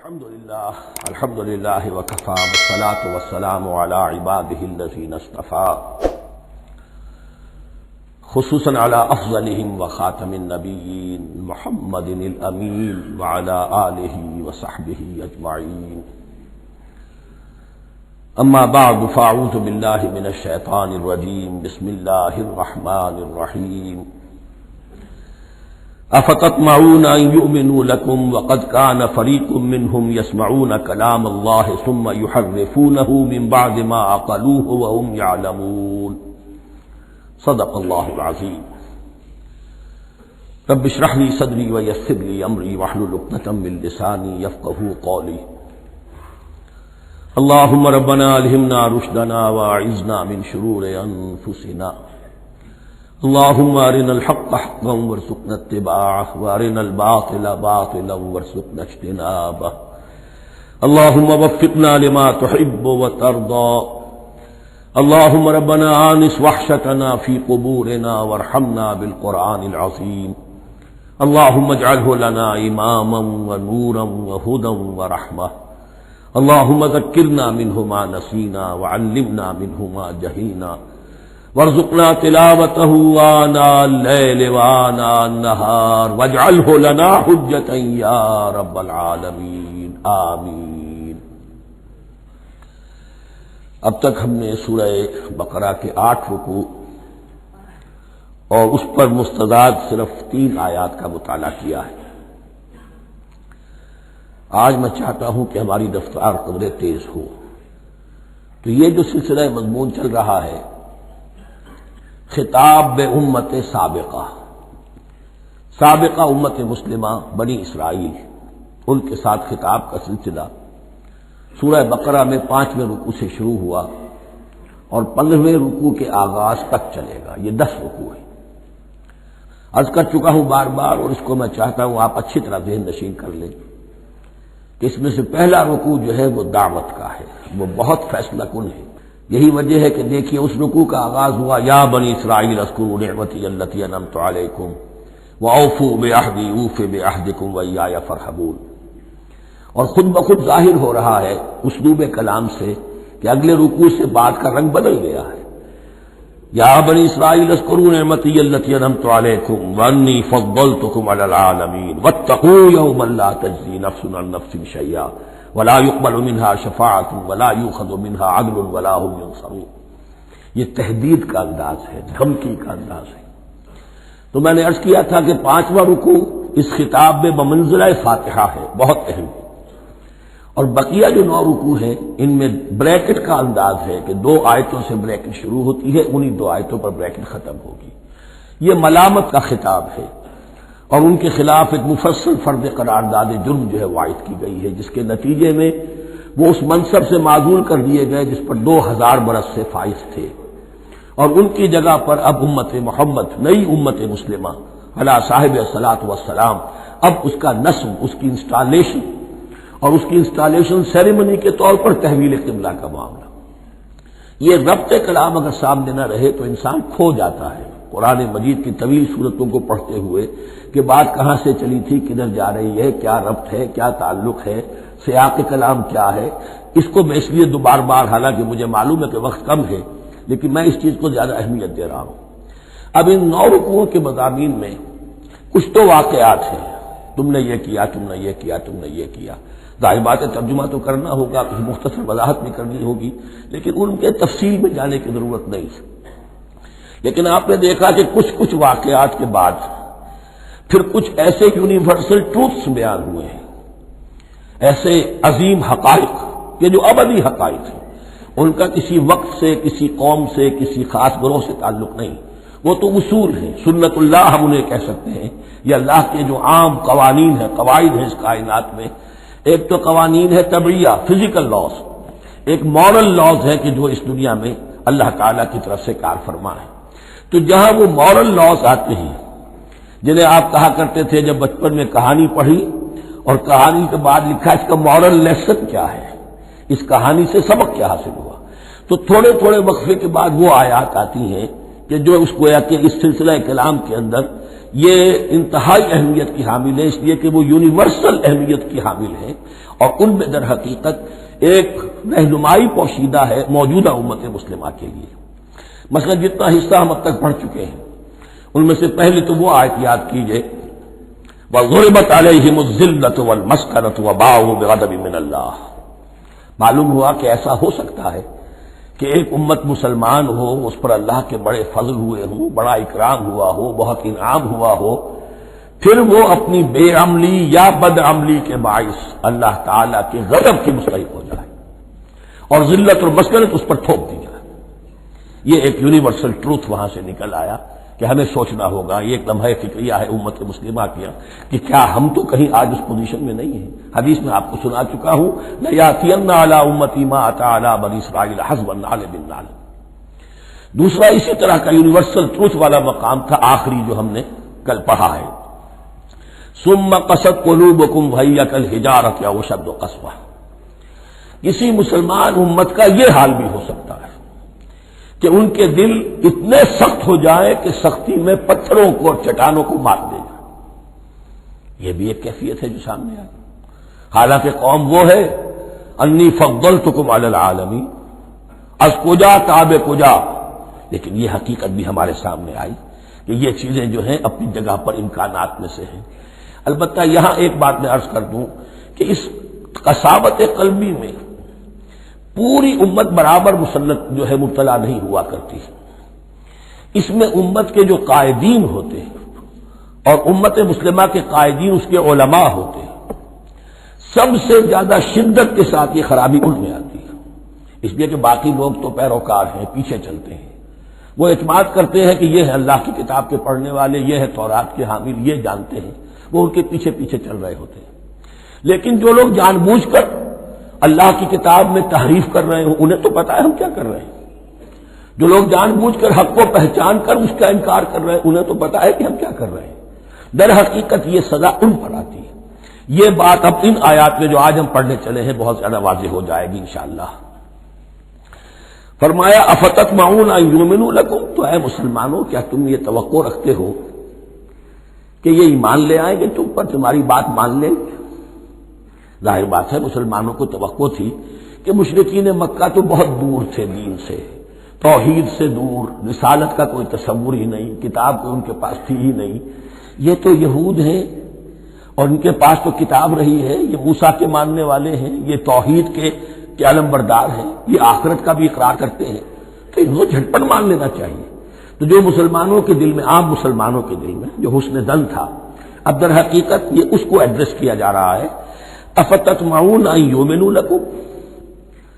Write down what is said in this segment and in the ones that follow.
الحمد للہ وکفى والصلاة والسلام على عباده الذین اصطفى خصوصا على افضلهم وخاتم النبیین محمد الامین وعلى آلہ وصحبہ اجمعین اما بعد فاعوذ باللہ من الشیطان الرجیم بسم اللہ الرحمن الرحیم افتطمعون ان يؤمنوا لكم وقد كان فريق منهم يسمعون كلام الله ثم يحرفونه من بعد ما عقلوه وهم يعلمون صدق الله العظيم رب اشرح لي صدري ويسر لي امري واحلل عقدة من لساني يفقهوا قولي اللهم ربنا الهمنا رشدنا واعذنا من شرور انفسنا اللهم ارنا الحق حقا وارزقنا اتباعه وارنا الباطل باطلا وارزقنا اجتنابه اللهم وفقنا لما تحب وترضى اللهم ربنا آنس وحشتنا في قبورنا وارحمنا بالقرآن العظيم اللهم اجعله لنا إماما ونورا وهدى ورحمة اللهم ذكرنا منه ما نسينا وعلمنا منه ما جهلنا وارزقنا تلاوته آناء الليل وآناء النهار واجعله لنا حجة يا رب العالمين آمین۔ اب تک ہم نے سورہ بقرہ کے 8 رکوع اور اس پر مستضاد صرف 3 آیات کا مطالعہ کیا ہے۔ آج میں چاہتا ہوں کہ ہماری رفتار قدرے تیز ہو، تو یہ جو سلسلہ مضمون چل رہا ہے خطاب امت سابقہ امت مسلمہ بنی اسرائیل، ان کے ساتھ خطاب کا سلسلہ سورہ بقرہ میں 5ویں رکوع سے شروع ہوا اور 15ویں رکوع کے آغاز تک چلے گا۔ یہ 10 رکوع ہے۔ عرض کر چکا ہوں بار بار، اور اس کو میں چاہتا ہوں آپ اچھی طرح ذہن نشین کر لیں کہ اس میں سے پہلا رکوع جو ہے وہ دعوت کا ہے، وہ بہت فیصلہ کن ہے۔ یہی وجہ ہے کہ دیکھیے اس رکوع کا آغاز ہوا یا بنی اسرائیل اذکروا نعمتی التی انعمت علیکم واوفوا بعہدی اوف بعہدکم وایای فارہبون، اور خود بخود ظاہر ہو رہا ہے اسلوب کلام سے کہ اگلے رکوع سے بات کا رنگ بدل گیا ہے۔ یا بنی اسرائیل اذکروا نعمتی التی انعمت علیکم وانی فضلتکم علی العالمین واتقوا یوما لا تجزی نفس عن نفس شیئا ولا يقبل منها شفاعت ولا يؤخذ منها عدل ولا هم ينصرون۔ یہ تہدید کا انداز ہے، دھمکی کا انداز ہے۔ تو میں نے عرض کیا تھا کہ 5واں رکوع اس خطاب میں بمنزلہ فاتحہ ہے، بہت اہم ہے، اور بقیہ جو 9 رکوع ہیں ان میں بریکٹ کا انداز ہے کہ 2 آیتوں سے بریکٹ شروع ہوتی ہے، انہی 2 آیتوں پر بریکٹ ختم ہوگی۔ یہ ملامت کا خطاب ہے اور ان کے خلاف ایک مفصل فرد قرارداد جرم جو ہے وائد کی گئی ہے، جس کے نتیجے میں وہ اس منصب سے معزول کر دیے گئے جس پر 2000 برس سے فائز تھے، اور ان کی جگہ پر اب امت محمد، نئی امت مسلمہ علی صاحب الصلاۃ والسلام، اب اس کا نصب، اس کی انسٹالیشن اور اس کی انسٹالیشن سیریمنی کے طور پر تحویل قبلہ کا معاملہ۔ یہ ربط کلام اگر سامنے نہ رہے تو انسان کھو جاتا ہے قرآن مجید کی طویل صورتوں کو پڑھتے ہوئے کہ بات کہاں سے چلی تھی، کدھر جا رہی ہے، کیا ربط ہے، کیا تعلق ہے، سیاق کلام کیا ہے۔ اس کو میں اس لیے بار بار، حالانکہ مجھے معلوم ہے کہ وقت کم ہے لیکن میں اس چیز کو زیادہ اہمیت دے رہا ہوں۔ اب ان 9 رکوعوں کے مضامین میں کچھ تو واقعات ہیں، تم نے یہ کیا، تم نے یہ کیا، تم نے یہ کیا۔ ظاہر بات ہے ترجمہ تو کرنا ہوگا، کچھ مختصر وضاحت بھی کرنی ہوگی، لیکن ان کے تفصیل میں جانے کی ضرورت نہیں ہے۔ لیکن آپ نے دیکھا کہ کچھ واقعات کے بعد پھر کچھ ایسے یونیورسل ٹروتھس بیان ہوئے ہیں، ایسے عظیم حقائق کہ جو ابدی حقائق ہیں، ان کا کسی وقت سے، کسی قوم سے، کسی خاص گروہ سے تعلق نہیں، وہ تو اصول ہیں، سنت اللہ ہم انہیں کہہ سکتے ہیں۔ یہ اللہ کے جو عام قوانین ہیں، قواعد ہیں اس کائنات میں، ایک تو قوانین ہے طبعیہ، فزیکل لاز، ایک مورل لاز ہے کہ جو اس دنیا میں اللہ تعالیٰ کی طرف سے کار فرما ہے۔ تو جہاں وہ مورل لاز آتے ہیں جنہیں آپ کہا کرتے تھے جب بچپن میں کہانی پڑھی اور کہانی کے بعد لکھا اس کا مورل لیسن کیا ہے، اس کہانی سے سبق کیا حاصل ہوا، تو تھوڑے تھوڑے وقفے کے بعد وہ آیات آتی ہیں کہ جو اس گویا کہ اس سلسلہ کلام کے اندر یہ انتہائی اہمیت کی حامل ہے، اس لیے کہ وہ یونیورسل اہمیت کی حامل ہے، اور ان میں در حقیقت ایک رہنمائی پوشیدہ ہے موجودہ امت مسلمہ کے لیے۔ مثلا جتنا حصہ ہم اب تک پڑھ چکے ہیں ان میں سے پہلے تو وہ آیت یاد کیجئے، وَضُرِبَتْ عَلَيْهِمُ الذِّلَّةُ وَالْمَسْكَنَةُ وَبَاءُوا بِغَضَبٍ مِّنَ اللَّهِ۔ معلوم ہوا کہ ایسا ہو سکتا ہے کہ ایک امت مسلمان ہو، اس پر اللہ کے بڑے فضل ہوئے ہوں، بڑا اکرام ہوا ہو، بہت انعام ہوا ہو، پھر وہ اپنی بے عملی یا بد عملی کے باعث اللہ تعالیٰ کے غضب کی مستحق ہو جائے اور ذلت اور مسکنت اس پر تھوپ دی جائے۔ یہ ایک یونیورسل ٹروتھ وہاں سے نکل آیا کہ ہمیں سوچنا ہوگا، یہ ایک لمحہ فکریہ ہے امت مسلمہ کیا کہ کیا ہم تو کہیں آج اس پوزیشن میں نہیں ہیں۔ حدیث میں آپ کو سنا چکا ہوں، لَيَأْتِيَنَّ عَلَىٰ أُمَّتِي مَا أَتَىٰ عَلَىٰ بَنِي إِسْرَائِيلَ حَسْبَ النَّعْلِ بِالنَّعْلِ۔ دوسرا اسی طرح کا یونیورسل ٹروتھ والا مقام تھا آخری جو ہم نے کل پڑھا ہے، ثُمَّ قَسَتْ قُلُوبُكُمْ وَهِيَ كَالْحِجَارَةِ أَوْ أَشَدُّ قَسْوَةً۔ کسی مسلمان امت کا یہ حال بھی ہو سکتا ہے کہ ان کے دل اتنے سخت ہو جائیں کہ سختی میں پتھروں کو اور چٹانوں کو مار دے جائے۔ یہ بھی ایک کیفیت ہے جو سامنے آئی، حالانکہ قوم وہ ہے انی فضلتکم علی العالمین، از کجا تاب کجا، لیکن یہ حقیقت بھی ہمارے سامنے آئی کہ یہ چیزیں جو ہیں اپنی جگہ پر امکانات میں سے ہیں۔ البتہ یہاں ایک بات میں عرض کر دوں کہ اس قساوت قلبی میں پوری امت برابر مسلط جو ہے مبتلا نہیں ہوا کرتی، اس میں امت کے جو قائدین ہوتے ہیں اور امت مسلمہ کے قائدین اس کے علماء ہوتے ہیں، سب سے زیادہ شدت کے ساتھ یہ خرابی ان میں آتی ہے، اس لیے کہ باقی لوگ تو پیروکار ہیں، پیچھے چلتے ہیں، وہ اعتماد کرتے ہیں کہ یہ ہے اللہ کی کتاب کے پڑھنے والے، یہ ہے تورات کے حامل، یہ جانتے ہیں، وہ ان کے پیچھے پیچھے چل رہے ہوتے ہیں۔ لیکن جو لوگ جان بوجھ کر اللہ کی کتاب میں تحریف کر رہے ہوں، انہیں تو پتا ہے ہم کیا کر رہے ہیں۔ جو لوگ جان بوجھ کر حق کو پہچان کر اس کا انکار کر رہے ہیں، انہیں تو پتا ہے کہ ہم کیا کر رہے ہیں۔ در حقیقت یہ سزا ان پر آتی ہے۔ یہ بات اب ان آیات میں جو آج ہم پڑھنے چلے ہیں بہت زیادہ واضح ہو جائے گی انشاءاللہ۔ فرمایا افتطمعون ان یؤمنوا لکم، تو اے مسلمانوں کیا تم یہ توقع رکھتے ہو کہ یہ ایمان لے آئیں گے تم پر، تمہاری بات مان لیں گے؟ ظاہر بات ہے مسلمانوں کو توقع تھی کہ مشرکین مکہ تو بہت دور تھے دین سے، توحید سے دور، رسالت کا کوئی تصور ہی نہیں، کتاب کو ان کے پاس تھی ہی نہیں۔ یہ تو یہود ہیں اور ان کے پاس تو کتاب رہی ہے، یہ موسیٰ کے ماننے والے ہیں، یہ توحید کے علم بردار ہیں، یہ آخرت کا بھی اقرار کرتے ہیں، تو انہوں جھٹپٹ مان لینا چاہیے۔ تو جو مسلمانوں کے دل میں، عام مسلمانوں کے دل میں جو حسن ظن تھا، اب در حقیقت یہ اس کو ایڈریس کیا جا رہا ہے، افتطمعون ان یؤمنوا لکم،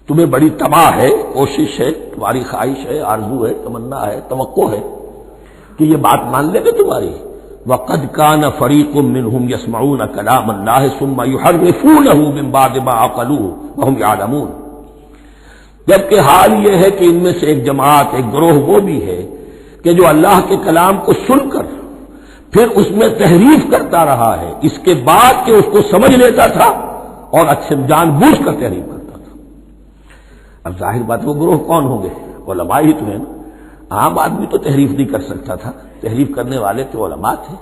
تمہیں بڑی طمع ہے، کوشش ہے، تمہاری خواہش ہے، آرزو ہے، تمنا ہے، توقع ہے کہ یہ بات مان لے گے تمہاری۔ وَقَدْ كَانَ فَرِيقٌ مِّنْهُمْ يَسْمَعُونَ كَلَامَ اللَّهِ ثُمَّ يُحَرِّفُونَهُ مِن بَعْدِ مَا عَقَلُوهُ وَهُمْ يَعْلَمُونَ، جبکہ حال یہ ہے کہ ان میں سے ایک جماعت، ایک گروہ وہ بھی ہے کہ جو اللہ کے کلام کو سن کر پھر اس میں تحریف کرتا رہا ہے، اس کے بعد کہ اس کو سمجھ لیتا تھا اور اچھے جان بوجھ کر تحریف کرتا تھا۔ اب ظاہر بات وہ گروہ کون ہوں گے؟ علماء ہی تو ہیں نا، عام آدمی تو تحریف نہیں کر سکتا تھا، تحریف کرنے والے تو علماء تھے۔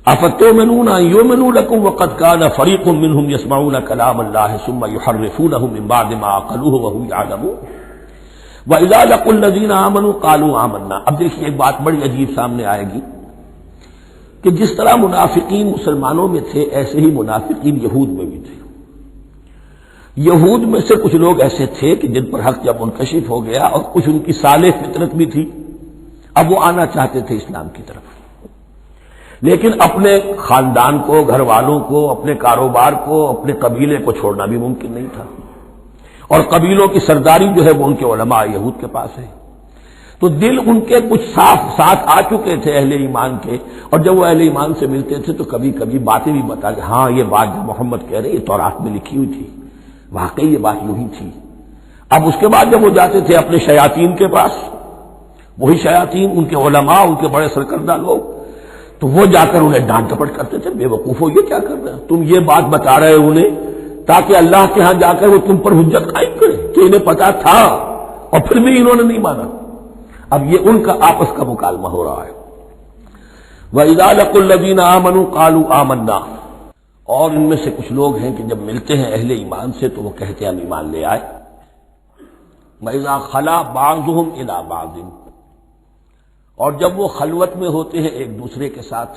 افتؤمنون ان یؤمنوا لکم وقد کان فریق منهم یسمعون کلام اللہ ثم یحرفونہ من بعد ما عقلوہ وهم یعلمون واذا لقوا الذین آمنوا قالوا آمنا۔ اب دیکھیے ایک بات بڑی عجیب سامنے آئے گی کہ جس طرح منافقین مسلمانوں میں تھے ایسے ہی منافقین یہود میں بھی تھے۔ یہود میں سے کچھ لوگ ایسے تھے کہ جن پر حق جب منکشف ہو گیا اور کچھ ان کی صالح فطرت بھی تھی، اب وہ آنا چاہتے تھے اسلام کی طرف، لیکن اپنے خاندان کو، گھر والوں کو، اپنے کاروبار کو، اپنے قبیلے کو چھوڑنا بھی ممکن نہیں تھا، اور قبیلوں کی سرداری جو ہے وہ ان کے علماء یہود کے پاس ہے۔ تو دل ان کے کچھ صاف ساتھ آ چکے تھے اہل ایمان کے، اور جب وہ اہل ایمان سے ملتے تھے تو کبھی کبھی باتیں بھی بتا کہ ہاں یہ بات جو محمد کہہ رہے یہ تورات میں لکھی ہوئی تھی، واقعی یہ بات یوں ہی تھی۔ اب اس کے بعد جب وہ جاتے تھے اپنے شیاطین کے پاس، وہی شیاطین ان کے علماء، ان کے بڑے سرکردہ لوگ، تو وہ جا کر انہیں ڈانٹ ڈپٹ کرتے تھے، بے وقوفو یہ کیا کر رہے ہیں تم، یہ بات بتا رہے ہو انہیں تاکہ اللہ کے ہاں جا کر وہ تم پر حجت قائم کرے کہ انہیں پتا تھا اور پھر بھی انہوں نے نہیں مانا۔ اب یہ ان کا آپس کا مکالمہ ہو رہا ہے۔ وَإِذَا لَقُوا الَّذِينَ آمَنُوا قَالُوا آمَنَّا، اور ان میں سے کچھ لوگ ہیں کہ جب ملتے ہیں اہل ایمان سے تو وہ کہتے ہیں ہم ایمان لے آئے۔ وَإِذَا خَلَا بَعْضُهُمْ إِلَىٰ بَعْضٍ، اور جب وہ خلوت میں ہوتے ہیں ایک دوسرے کے ساتھ،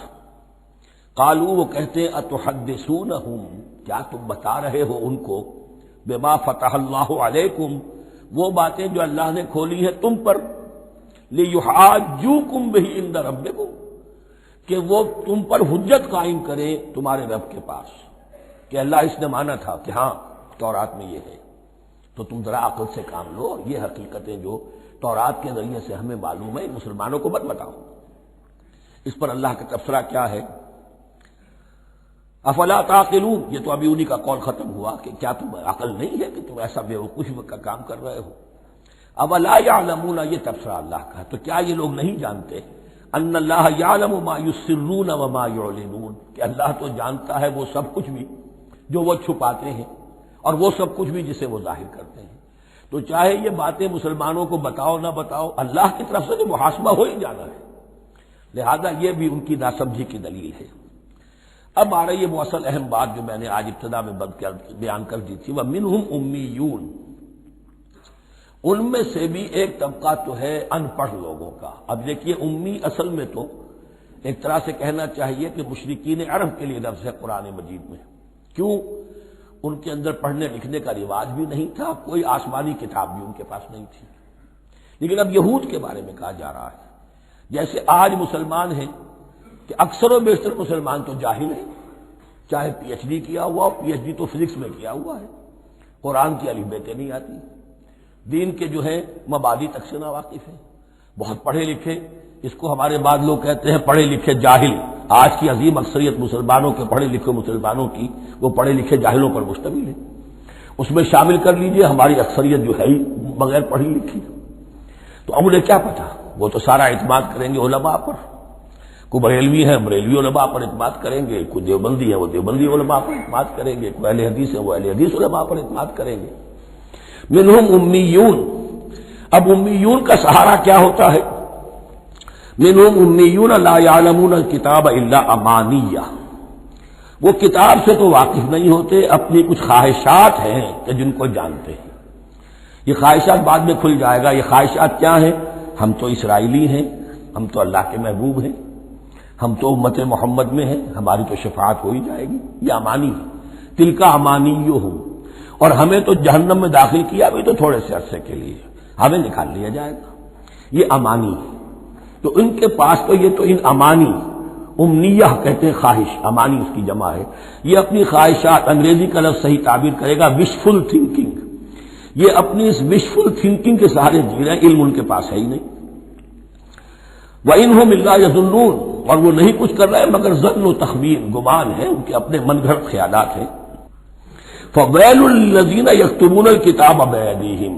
قالوا، وہ کہتے ہیں اتحدثونہم، کیا تم بتا رہے ہو ان کو، بما فتح اللہ علیکم، وہ باتیں جو اللہ نے کھولی ہیں تم پر، لیحاجوکم بہ عند ربکم، کہ وہ تم پر حجت قائم کریں تمہارے رب کے پاس، کہ اللہ اس نے مانا تھا کہ ہاں تورات میں یہ ہے، تو تم ذرا عقل سے کام لو، یہ حقیقتیں جو تورات کے ذریعے سے ہمیں معلوم ہے مسلمانوں کو مت بتاؤ۔ اس پر اللہ کا تبصرہ کیا ہے، افلا تعقلون، یہ تو ابھی انہی کا قول ختم ہوا کہ کیا تم عقل نہیں ہے کہ تم ایسا بیوقوفی کا کام کر رہے ہو۔ اولا یعلمون، یہ تبصرہ اللہ کا ہے، تو کیا یہ لوگ نہیں جانتے ان اللہ یعلم ما یسرون وما یعلنون، کہ اللہ تو جانتا ہے وہ سب کچھ بھی جو وہ چھپاتے ہیں اور وہ سب کچھ بھی جسے وہ ظاہر کرتے ہیں، تو چاہے یہ باتیں مسلمانوں کو بتاؤ نہ بتاؤ، اللہ کی طرف سے تو محاسبہ ہو ہی جانا ہے، لہذا یہ بھی ان کی ناسمجھی کی دلیل ہے۔ اب آ رہی ہے وہ اصل اہم بات جو میں نے آج ابتدا میں بیان کر دی تھی، وَمِنْهُمْ أُمِّيُّونَ، ان میں سے بھی ایک طبقہ تو ہے ان پڑھ لوگوں کا۔ اب دیکھیے امی اصل میں تو ایک طرح سے کہنا چاہیے کہ مشرکین عرب کے لیے لفظ ہے قرآن مجید میں، کیوں؟ ان کے اندر پڑھنے لکھنے کا رواج بھی نہیں تھا، کوئی آسمانی کتاب بھی ان کے پاس نہیں تھی۔ لیکن اب یہود کے بارے میں کہا جا رہا ہے، جیسے آج مسلمان ہیں کہ اکثر و بیشتر مسلمان تو جاہل ہیں، چاہے پی ایچ ڈی کیا ہوا ہو، پی ایچ ڈی تو فزکس میں کیا ہوا ہے، قرآن کی الف بے نہیں آتی، دین کے جو ہے مبادی تک سے ناواقف ہیں، بہت پڑھے لکھے، اس کو ہمارے بعد لوگ کہتے ہیں پڑھے لکھے جاہل۔ آج کی عظیم اکثریت مسلمانوں کے پڑھے لکھے مسلمانوں کی وہ پڑھے لکھے جاہلوں پر مشتمل ہے، اس میں شامل کر لیجئے ہماری اکثریت جو ہے ہی بغیر پڑھی لکھی۔ تو اب انہیں کیا پتا، وہ تو سارا اعتماد کریں گے علماء پر، کوئی بریلوی ہیں بریلوی علماء پر اعتماد کریں گے، کوئی دیوبندی ہے وہ دیوبندی علماء پر اعتماد کریں گے، کوئی اہل حدیث ہے وہ اہل حدیث علماء پر اعتماد کریں گے۔ منہم امیون، اب امیون کا سہارا کیا ہوتا ہے؟ منہم امیون لا یعلمون الکتاب الا امانیہ، وہ کتاب سے تو واقف نہیں ہوتے، اپنی کچھ خواہشات ہیں کہ جن کو جانتے ہیں۔ یہ خواہشات بعد میں کھل جائے گا، یہ خواہشات کیا ہیں؟ ہم تو اسرائیلی ہیں، ہم تو اللہ کے محبوب ہیں، ہم تو امت محمد میں ہیں، ہماری تو شفاعت ہو ہی جائے گی، یہ امانی ہے۔ تلک امانیہم، اور ہمیں تو جہنم میں داخل کیا بھی تو تھوڑے سے عرصے کے لیے، ہمیں نکال لیا جائے گا، یہ امانی ہے۔ تو ان کے پاس تو یہ تو ان امانی، امنیہ کہتے ہیں خواہش، امانی اس کی جمع ہے، یہ اپنی خواہشات، انگریزی کا لفظ صحیح تعبیر کرے گا وشفل تھنکنگ، یہ اپنی اس وشفل تھنکنگ کے سہارے جی رہے ہیں، علم ان کے پاس ہے ہی نہیں۔ وَإِنْهُمْ إِلَّا يَظُنُّونَ، اور وہ نہیں کچھ کر رہے مگر ظن و تخمین، گمان ہے، ان کے اپنے من گھڑت خیالات ہیں۔ فَوَيْلٌ لِّلَّذِينَ يَكْتُمُونَ الْكِتَابَ بِأَيْدِيهِمْ،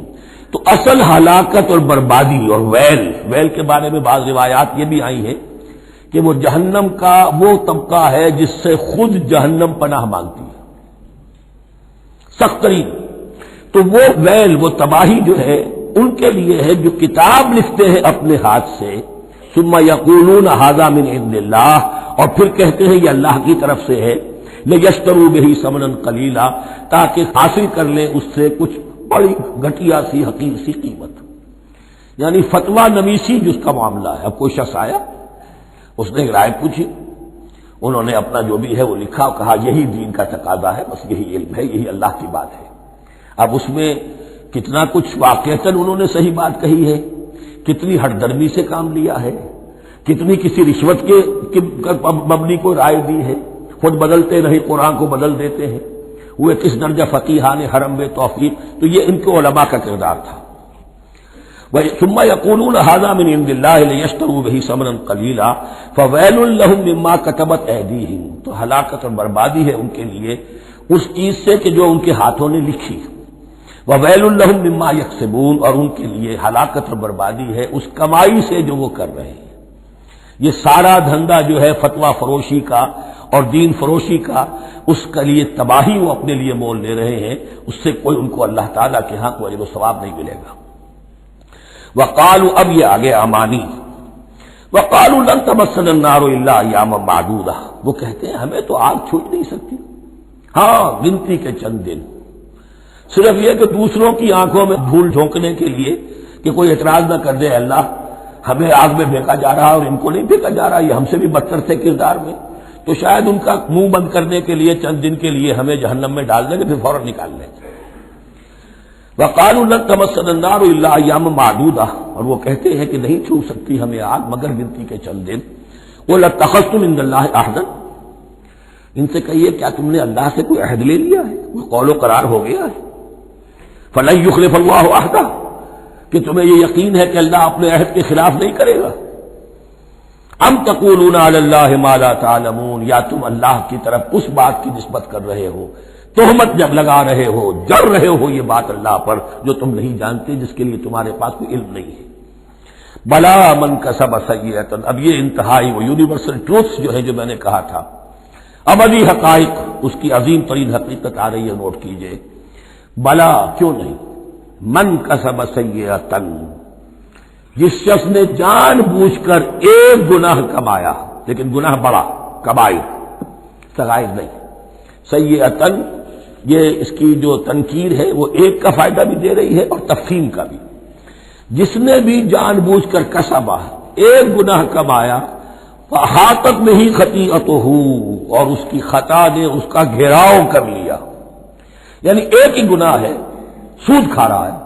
تو اصل ہلاکت اور بربادی اور ویل کے بارے میں بعض روایات یہ بھی آئی ہیں کہ وہ جہنم کا وہ طبقہ ہے جس سے خود جہنم پناہ مانگتی ہے، سخت ترین۔ تو وہ ویل، وہ تباہی جو ہے ان کے لیے ہے جو کتاب لکھتے ہیں اپنے ہاتھ سے، ثم یقولون ھذا من عند اللہ، اور پھر کہتے ہیں یہ اللہ کی طرف سے ہے، لیشتروا بہ ثمنا قلیلا، تاکہ حاصل کر لیں اس سے کچھ بڑی گھٹیا سی حقیر سی قیمت، یعنی فتویٰ نویسی جس کا معاملہ ہے۔ اب کوئی شخص آیا، اس نے رائے پوچھی، انہوں نے اپنا جو بھی ہے وہ لکھا اور کہا یہی دین کا تقاضا ہے، بس یہی علم ہے، یہی اللہ کی بات ہے۔ اب اس میں کتنا کچھ واقعتاً انہوں نے صحیح بات کہی ہے، کتنی ہٹ درمی سے کام لیا ہے، کتنی کسی رشوت کے مبنی کو رائے دی ہے، خود بدلتے نہیں قرآن کو بدل دیتے ہیں، ہوئے کس درجہ فقیہان حرم بے توفیق۔ تو یہ ان کے علماء کا کردار تھا۔ ثم یقولون ھذا من عند اللہ لیشتروا بہ ثمنا قلیلا فویل لہم مما کتبت ایدیہم، تو ہلاکت اور بربادی ہے ان کے لیے اس چیز سے کہ جو ان کے ہاتھوں نے لکھی، وویل لہم مما یکسبون، اور ان کے لیے ہلاکت اور بربادی ہے اس کمائی سے جو وہ کر رہے ہیں۔ یہ سارا دھندا جو ہے فتویٰ فروشی کا اور دین فروشی کا، اس کے لیے تباہی وہ اپنے لیے مول لے رہے ہیں، اس سے کوئی ان کو اللہ تعالیٰ کے ہاں کوئی اجر و ثواب نہیں ملے گا۔ وقالوا، اب یہ آگے امانی، وقالوا لن تمسنا النار الا ایاما معدودہ، وہ کہتے ہیں ہمیں تو آگ چھو نہیں سکتی، ہاں گنتی کے چند دن، صرف یہ کہ دوسروں کی آنکھوں میں دھول جھونکنے کے لیے کہ کوئی اعتراض نہ کر دے اللہ ہمیں آگ میں پھینکا جا رہا اور ان کو نہیں پھینکا جا رہا، یہ ہم سے بھی بدتر تھے کردار میں، تو شاید ان کا منہ بند کرنے کے لیے چند دن کے لیے ہمیں جہنم میں ڈال دیں گے، پھر فوراً نکال لیں گے۔ وقالوا لن تمسنا النار الا ایاما معدودہ، اور وہ کہتے ہیں کہ نہیں چھو سکتی ہمیں آگ مگر گنتی کے چند دن۔ قل اتخذتم عند اللہ عہدا، ان سے کہیے کیا تم نے اللہ سے کوئی عہد لے لیا ہے، کوئی قول و قرار ہو گیا ہے؟ فلن یخلف اللہ عہدہ، کہ تمہیں یہ یقین ہے کہ اللہ اپنے عہد کے خلاف نہیں کرے گا؟ ام تقولون علی اللہ ما لا تعلمون، یا تم اللہ کی طرف اس بات کی نسبت کر رہے ہو، تہمت جب لگا رہے ہو، جر رہے ہو یہ بات اللہ پر جو تم نہیں جانتے، جس کے لیے تمہارے پاس کوئی علم نہیں ہے۔ بلا من کسب سیئۃ، اب یہ انتہائی وہ یونیورسل ٹروتس جو ہے جو میں نے کہا تھا، ابدی حقائق، اس کی عظیم ترین حقیقت آ رہی ہے، نوٹ کیجئے۔ بلا کیوں نہیں، من کسب سیئۃ، جس شخص نے جان بوجھ کر ایک گناہ کمایا، لیکن گناہ بڑا، کبائر، صغائر نہیں، سیئۃ، یہ اس کی جو تنکیر ہے وہ ایک کا فائدہ بھی دے رہی ہے اور تفخیم کا بھی، جس نے بھی جان بوجھ کر کسبا، ایک گناہ کمایا، فاحاطت بہ خطیئتہ، اور اس کی خطا نے اس کا گھیراؤ کر لیا، یعنی ایک ہی گناہ ہے، سود کھا رہا ہے،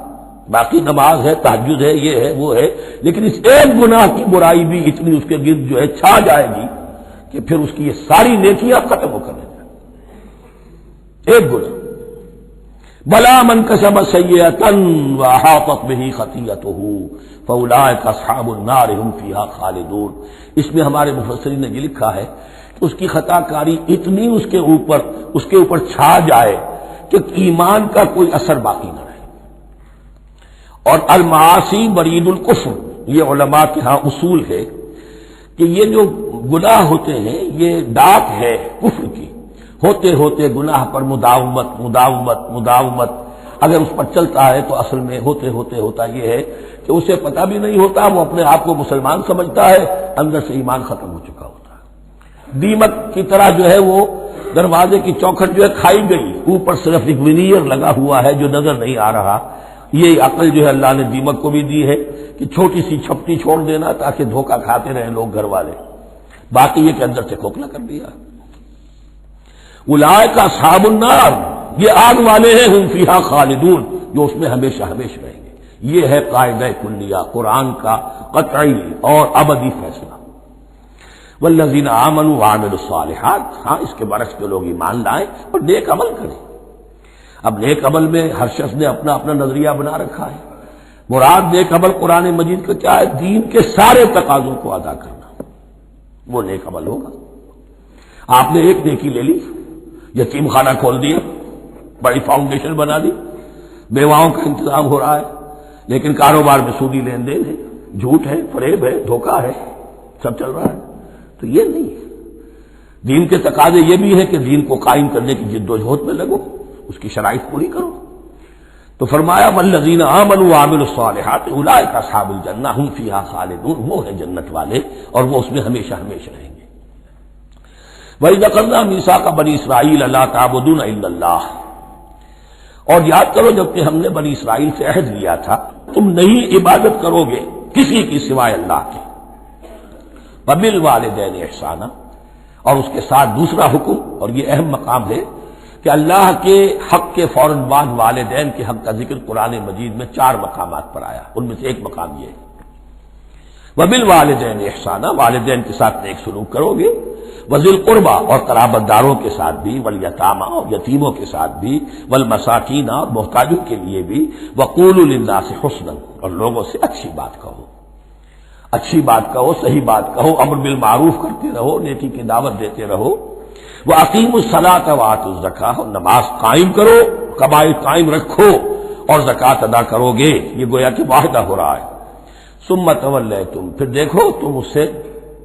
باقی نماز ہے، تہجد ہے، یہ ہے وہ ہے، لیکن اس ایک گناہ کی برائی بھی اتنی اس کے گرد جو ہے چھا جائے گی کہ پھر اس کی یہ ساری نیکیاں ختم ہو کر رہ جائیں، ایک گناہ۔ بلا من کسب سیئۃ واحاطت بہ خطیئتہ فاولئک اصحاب النار هم فیہا خالدون، اس میں ہمارے مفسرین نے یہ لکھا ہے کہ اس کی خطا کاری اتنی اس کے اوپر چھا جائے کہ ایمان کا کوئی اثر باقی نہ رہے۔ اور المعاصی برید الکفر، یہ علماء کے ہاں اصول ہے کہ یہ جو گناہ ہوتے ہیں یہ ڈاک ہے کفر کی، ہوتے ہوتے گناہ پر مداومت مداومت مداومت، اگر اس پر چلتا ہے تو اصل میں ہوتے ہوتے ہوتا یہ ہے کہ اسے پتہ بھی نہیں ہوتا، وہ اپنے آپ کو مسلمان سمجھتا ہے، اندر سے ایمان ختم ہو چکا ہوتا ہے۔ دیمک کی طرح جو ہے وہ دروازے کی چوکھٹ جو ہے کھائی گئی، اوپر صرف ایک ونیئر لگا ہوا ہے جو نظر نہیں آ رہا۔ یہ عقل جو ہے اللہ نے دیمک کو بھی دی ہے کہ چھوٹی سی چھپٹی چھوڑ دینا تاکہ دھوکہ کھاتے رہیں لوگ گھر والے، باقی یہ کہ اندر سے کھوکھلا کر دیا۔ اولئک اصحاب النار، یہ آگ والے ہیں، ہم فیہا خالدون، جو اس میں ہمیشہ ہمیشہ رہیں گے۔ یہ ہے قاعدہ کلیہ، قرآن کا قطعی اور ابدی فیصلہ۔ والذین آمنوا وعملوا الصالحات، ہاں اس کے برعکس جو لوگ ایمان لائیں اور نیک عمل کریں۔ اب نیک عمل میں ہر شخص نے اپنا اپنا نظریہ بنا رکھا ہے، مراد نیک عمل قرآن مجید کا کیا ہے؟ دین کے سارے تقاضوں کو ادا کرنا، وہ نیک عمل ہوگا۔ آپ نے ایک نیکی لے لی، یتیم خانہ کھول دیا، بڑی فاؤنڈیشن بنا دی، بیواؤں کا انتظام ہو رہا ہے، لیکن کاروبار میں سودی لین دین ہے، جھوٹ ہے، فریب ہے، دھوکہ ہے، سب چل رہا ہے، تو یہ نہیں ہے۔ دین کے تقاضے یہ بھی ہے کہ دین کو قائم کرنے کی جد و جہد میں لگو، اس کی شرائط پوری کرو۔ تو فرمایا والذین آمنوا وعملوا الصالحات اولئک اصحاب الجنہ هم فیہا خالدون، وہ ہے جنت والے اور وہ اس میں ہمیشہ ہمیشہ رہیں گے۔ وَإِذْ أَخَذْنَا مِيثَاقَ بَنِي إِسْرَائِيلَ لَا تَعْبُدُونَ إِلَّا اللَّهَ، اور یاد کرو جب کہ ہم نے بنی اسرائیل سے عہد لیا تھا تم نہیں عبادت کرو گے کسی کی سوائے اللہ کے۔ وَبِالْوَالِدَيْنِ إِحْسَانًا، اور اس کے ساتھ دوسرا حکم، اور یہ اہم مقام ہے کہ اللہ کے حق کے فوراً بعد والدین کے حق کا ذکر قرآن مجید میں 4 مقامات پر آیا، ان میں سے ایک مقام یہ ہے وَبِالْوَالِدَيْنِ إِحْسَانًا، والدین کے ساتھ نیک سلوک کرو گے، وَذِي الْقُرْبَىٰ، اور قرابت داروں کے ساتھ بھی، وَالْيَتَامَىٰ، اور یتیموں کے ساتھ بھی، وَالْمَسَاكِينَ، اور محتاجوں کے لیے بھی، وَقُولُوا لِلنَّاسِ حُسْنًا، اور لوگوں سے اچھی بات کہو، اچھی بات کہو، صحیح بات کہو، امر بالمعروف کرتے رہو، نیکی کی دعوت دیتے رہو۔ وَأَقِيمُوا الصَّلَاةَ وَآتُوا الزَّكَاةَ، اور نماز قائم کرو، قبائل قائم رکھو اور زکوٰۃ ادا کرو گے، یہ گویا کہ معاہدہ ہو رہا ہے۔ ثُمَّ تَوَلَّيْتُمْ، پھر دیکھو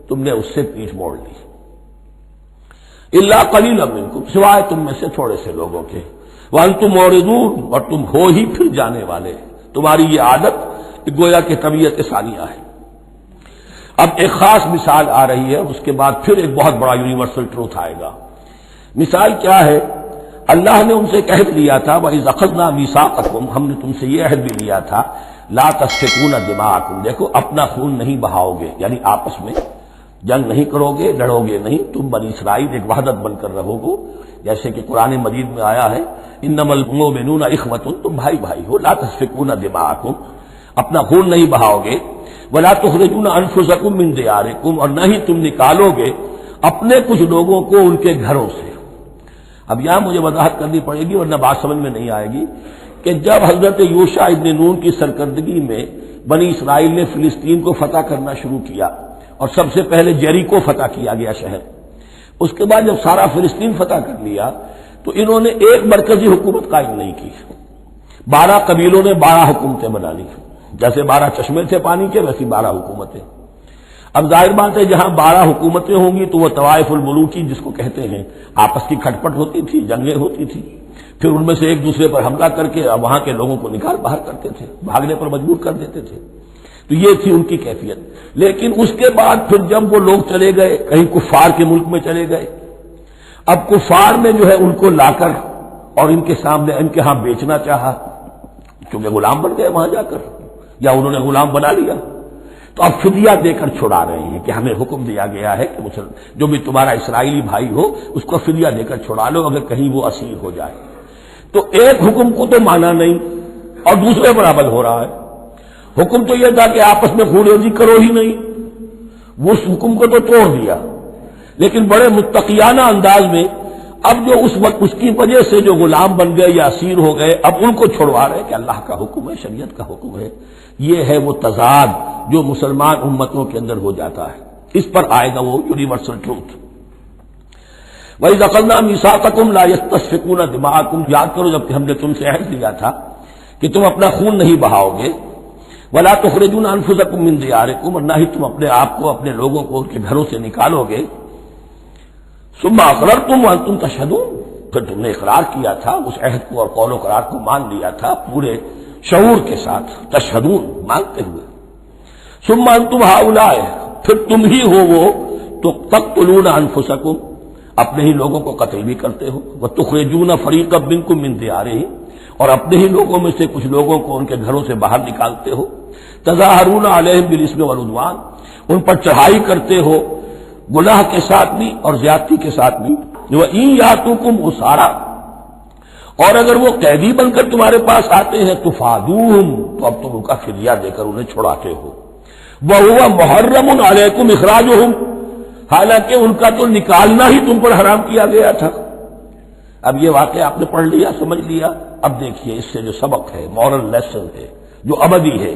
تم نے اس سے پیٹھ موڑ لی، إِلَّا قَلِيلًا مِّنكُمْ، سوائے تم میں سے تھوڑے سے لوگوں کے، وَأَنتُم مُعْرِضُونَ، اور تم ہو ہی پھر جانے والے، تمہاری یہ عادت گویا کہ طبیعت ثانیہ ہے۔ اب ایک خاص مثال آ رہی ہے، اس کے بعد پھر ایک بہت بڑا یونیورسل ٹروتھ آئے گا۔ مثال کیا ہے؟ اللہ نے ان سے ایک عہد لیا تھا، وَإِذْ أَخَذْنَا مِيثَاقَكُمْ، ہم نے تم سے یہ عہد بھی لیا تھا، لَا تَسْفِكُونَ دِمَاءَكُمْ، دیکھو اپنا خون نہیں بہاؤ گے، یعنی آپس میں جنگ نہیں کرو گے، لڑو گے نہیں، تم بنی اسرائیل ایک وحدت بن کر رہو گے، جیسے کہ قرآن مجید میں آیا ہے انما المؤمنون اخوۃ، تم بھائی بھائی ہو، لا تسفكون دماءکم، اپنا خون نہیں بہاؤ گے، ولا تخرجون انفسکم من دیارکم، اور نہ ہی تم نکالو گے اپنے کچھ لوگوں کو ان کے گھروں سے۔ اب یہاں مجھے وضاحت کرنی پڑے گی ورنہ بات سمجھ میں نہیں آئے گی کہ جب حضرت یوشع ابن نون کی سرکردگی میں بنی اسرائیل نے فلسطین کو فتح کرنا شروع کیا، اور سب سے پہلے جیریکو فتح کیا گیا شہر، اس کے بعد جب سارا فلسطین فتح کر لیا تو انہوں نے ایک مرکزی حکومت قائم نہیں کی، 12 قبیلوں نے 12 حکومتیں بنا لی، جیسے 12 چشمے تھے پانی کے ویسی 12 حکومتیں۔ اب ظاہر بات ہے جہاں 12 حکومتیں ہوں گی تو وہ طوائف الملوکی جس کو کہتے ہیں، آپس کی کھٹپٹ ہوتی تھی، جنگیں ہوتی تھی، پھر ان میں سے ایک دوسرے پر حملہ کر کے وہاں کے لوگوں کو نکال باہر کرتے تھے، بھاگنے پر مجبور کر دیتے تھے، تو یہ تھی ان کی کیفیت۔ لیکن اس کے بعد پھر جب وہ لوگ چلے گئے کہیں کفار کے ملک میں چلے گئے، اب کفار نے جو ہے ان کو لا کر اور ان کے سامنے ان کے ہاں بیچنا چاہا، کیونکہ غلام بن گئے وہاں جا کر، یا انہوں نے غلام بنا لیا، تو اب فدیہ دے کر چھڑا رہے ہیں کہ ہمیں حکم دیا گیا ہے کہ جو بھی تمہارا اسرائیلی بھائی ہو اس کو فدیہ دے کر چھڑا لو اگر کہیں وہ اسیر ہو جائے۔ تو ایک حکم کو تو مانا نہیں اور دوسرے پر عمل ہو رہا ہے۔ حکم تو یہ تھا کہ آپس میں خون ریزی کرو ہی نہیں، وہ اس حکم کو تو توڑ دیا، لیکن بڑے متقیانہ انداز میں اب جو اس وقت اس کی وجہ سے جو غلام بن گئے یا اسیر ہو گئے اب ان کو چھڑوا رہے کہ اللہ کا حکم ہے، شریعت کا حکم ہے۔ یہ ہے وہ تضاد جو مسلمان امتوں کے اندر ہو جاتا ہے، اس پر آئے گا وہ یونیورسل ٹروتھ۔ وَإِذْ أَخَذْنَا مِيثَاقَكُمْ لَا يَسْتَسْفِكُونَ دِمَاءَكُمْ، یاد کرو جب کہ ہم نے تم سے عہد لیا تھا کہ تم اپنا خون نہیں بہاؤ گے، وَلَا تُخْرِجُونَ أَنفُسَكُم مِّن دِيَارِكُمْ، اور نہ ہی تم اپنے آپ کو اپنے لوگوں کو ان کے گھروں سے نکالو گے، ثُمَّ أَقْرَرْتُمْ وَأَنتُمْ تَشْهَدُونَ، پھر تم نے اقرار کیا تھا، اس عہد کو اور قول و قرار کو مان لیا تھا پورے شعور کے ساتھ، تشہدون مانتے ہوئے، ثُمَّ أَنتُمْ هَؤُلَاءِ، پھر تم ہی ہو وہ تو تقتلون أنفسكم، اپنے ہی لوگوں کو قتل بھی کرتے ہو، وَتُخْرِجُونَ فَرِيقًا مِّنكُم مِّن دِيَارِهِمْ، اور اپنے ہی لوگوں میں سے کچھ لوگوں کو ان کے گھروں سے باہر نکالتے ہو، تظاہرون علیہم بالاسم والعدوان، ان پر چڑھائی کرتے ہو گناہ کے ساتھ بھی اور زیادتی کے ساتھ بھی، وَإِن یاتوکم اسارا، اور اگر وہ قیدی بن کر تمہارے پاس آتے ہیں تفادوہم، تو اب تم ان کا فدیہ دے کر انہیں چھڑاتے ہو، وَهُوَ مُحَرَّمٌ عَلَيْكُمْ إِخْرَاجُهُمْ، حالانکہ ان کا تو نکالنا ہی تم پر حرام کیا گیا تھا۔ اب یہ واقعہ آپ نے پڑھ لیا، سمجھ لیا، اب دیکھیے اس سے جو سبق ہے، مورل لیسن ہے جو ابدی ہے،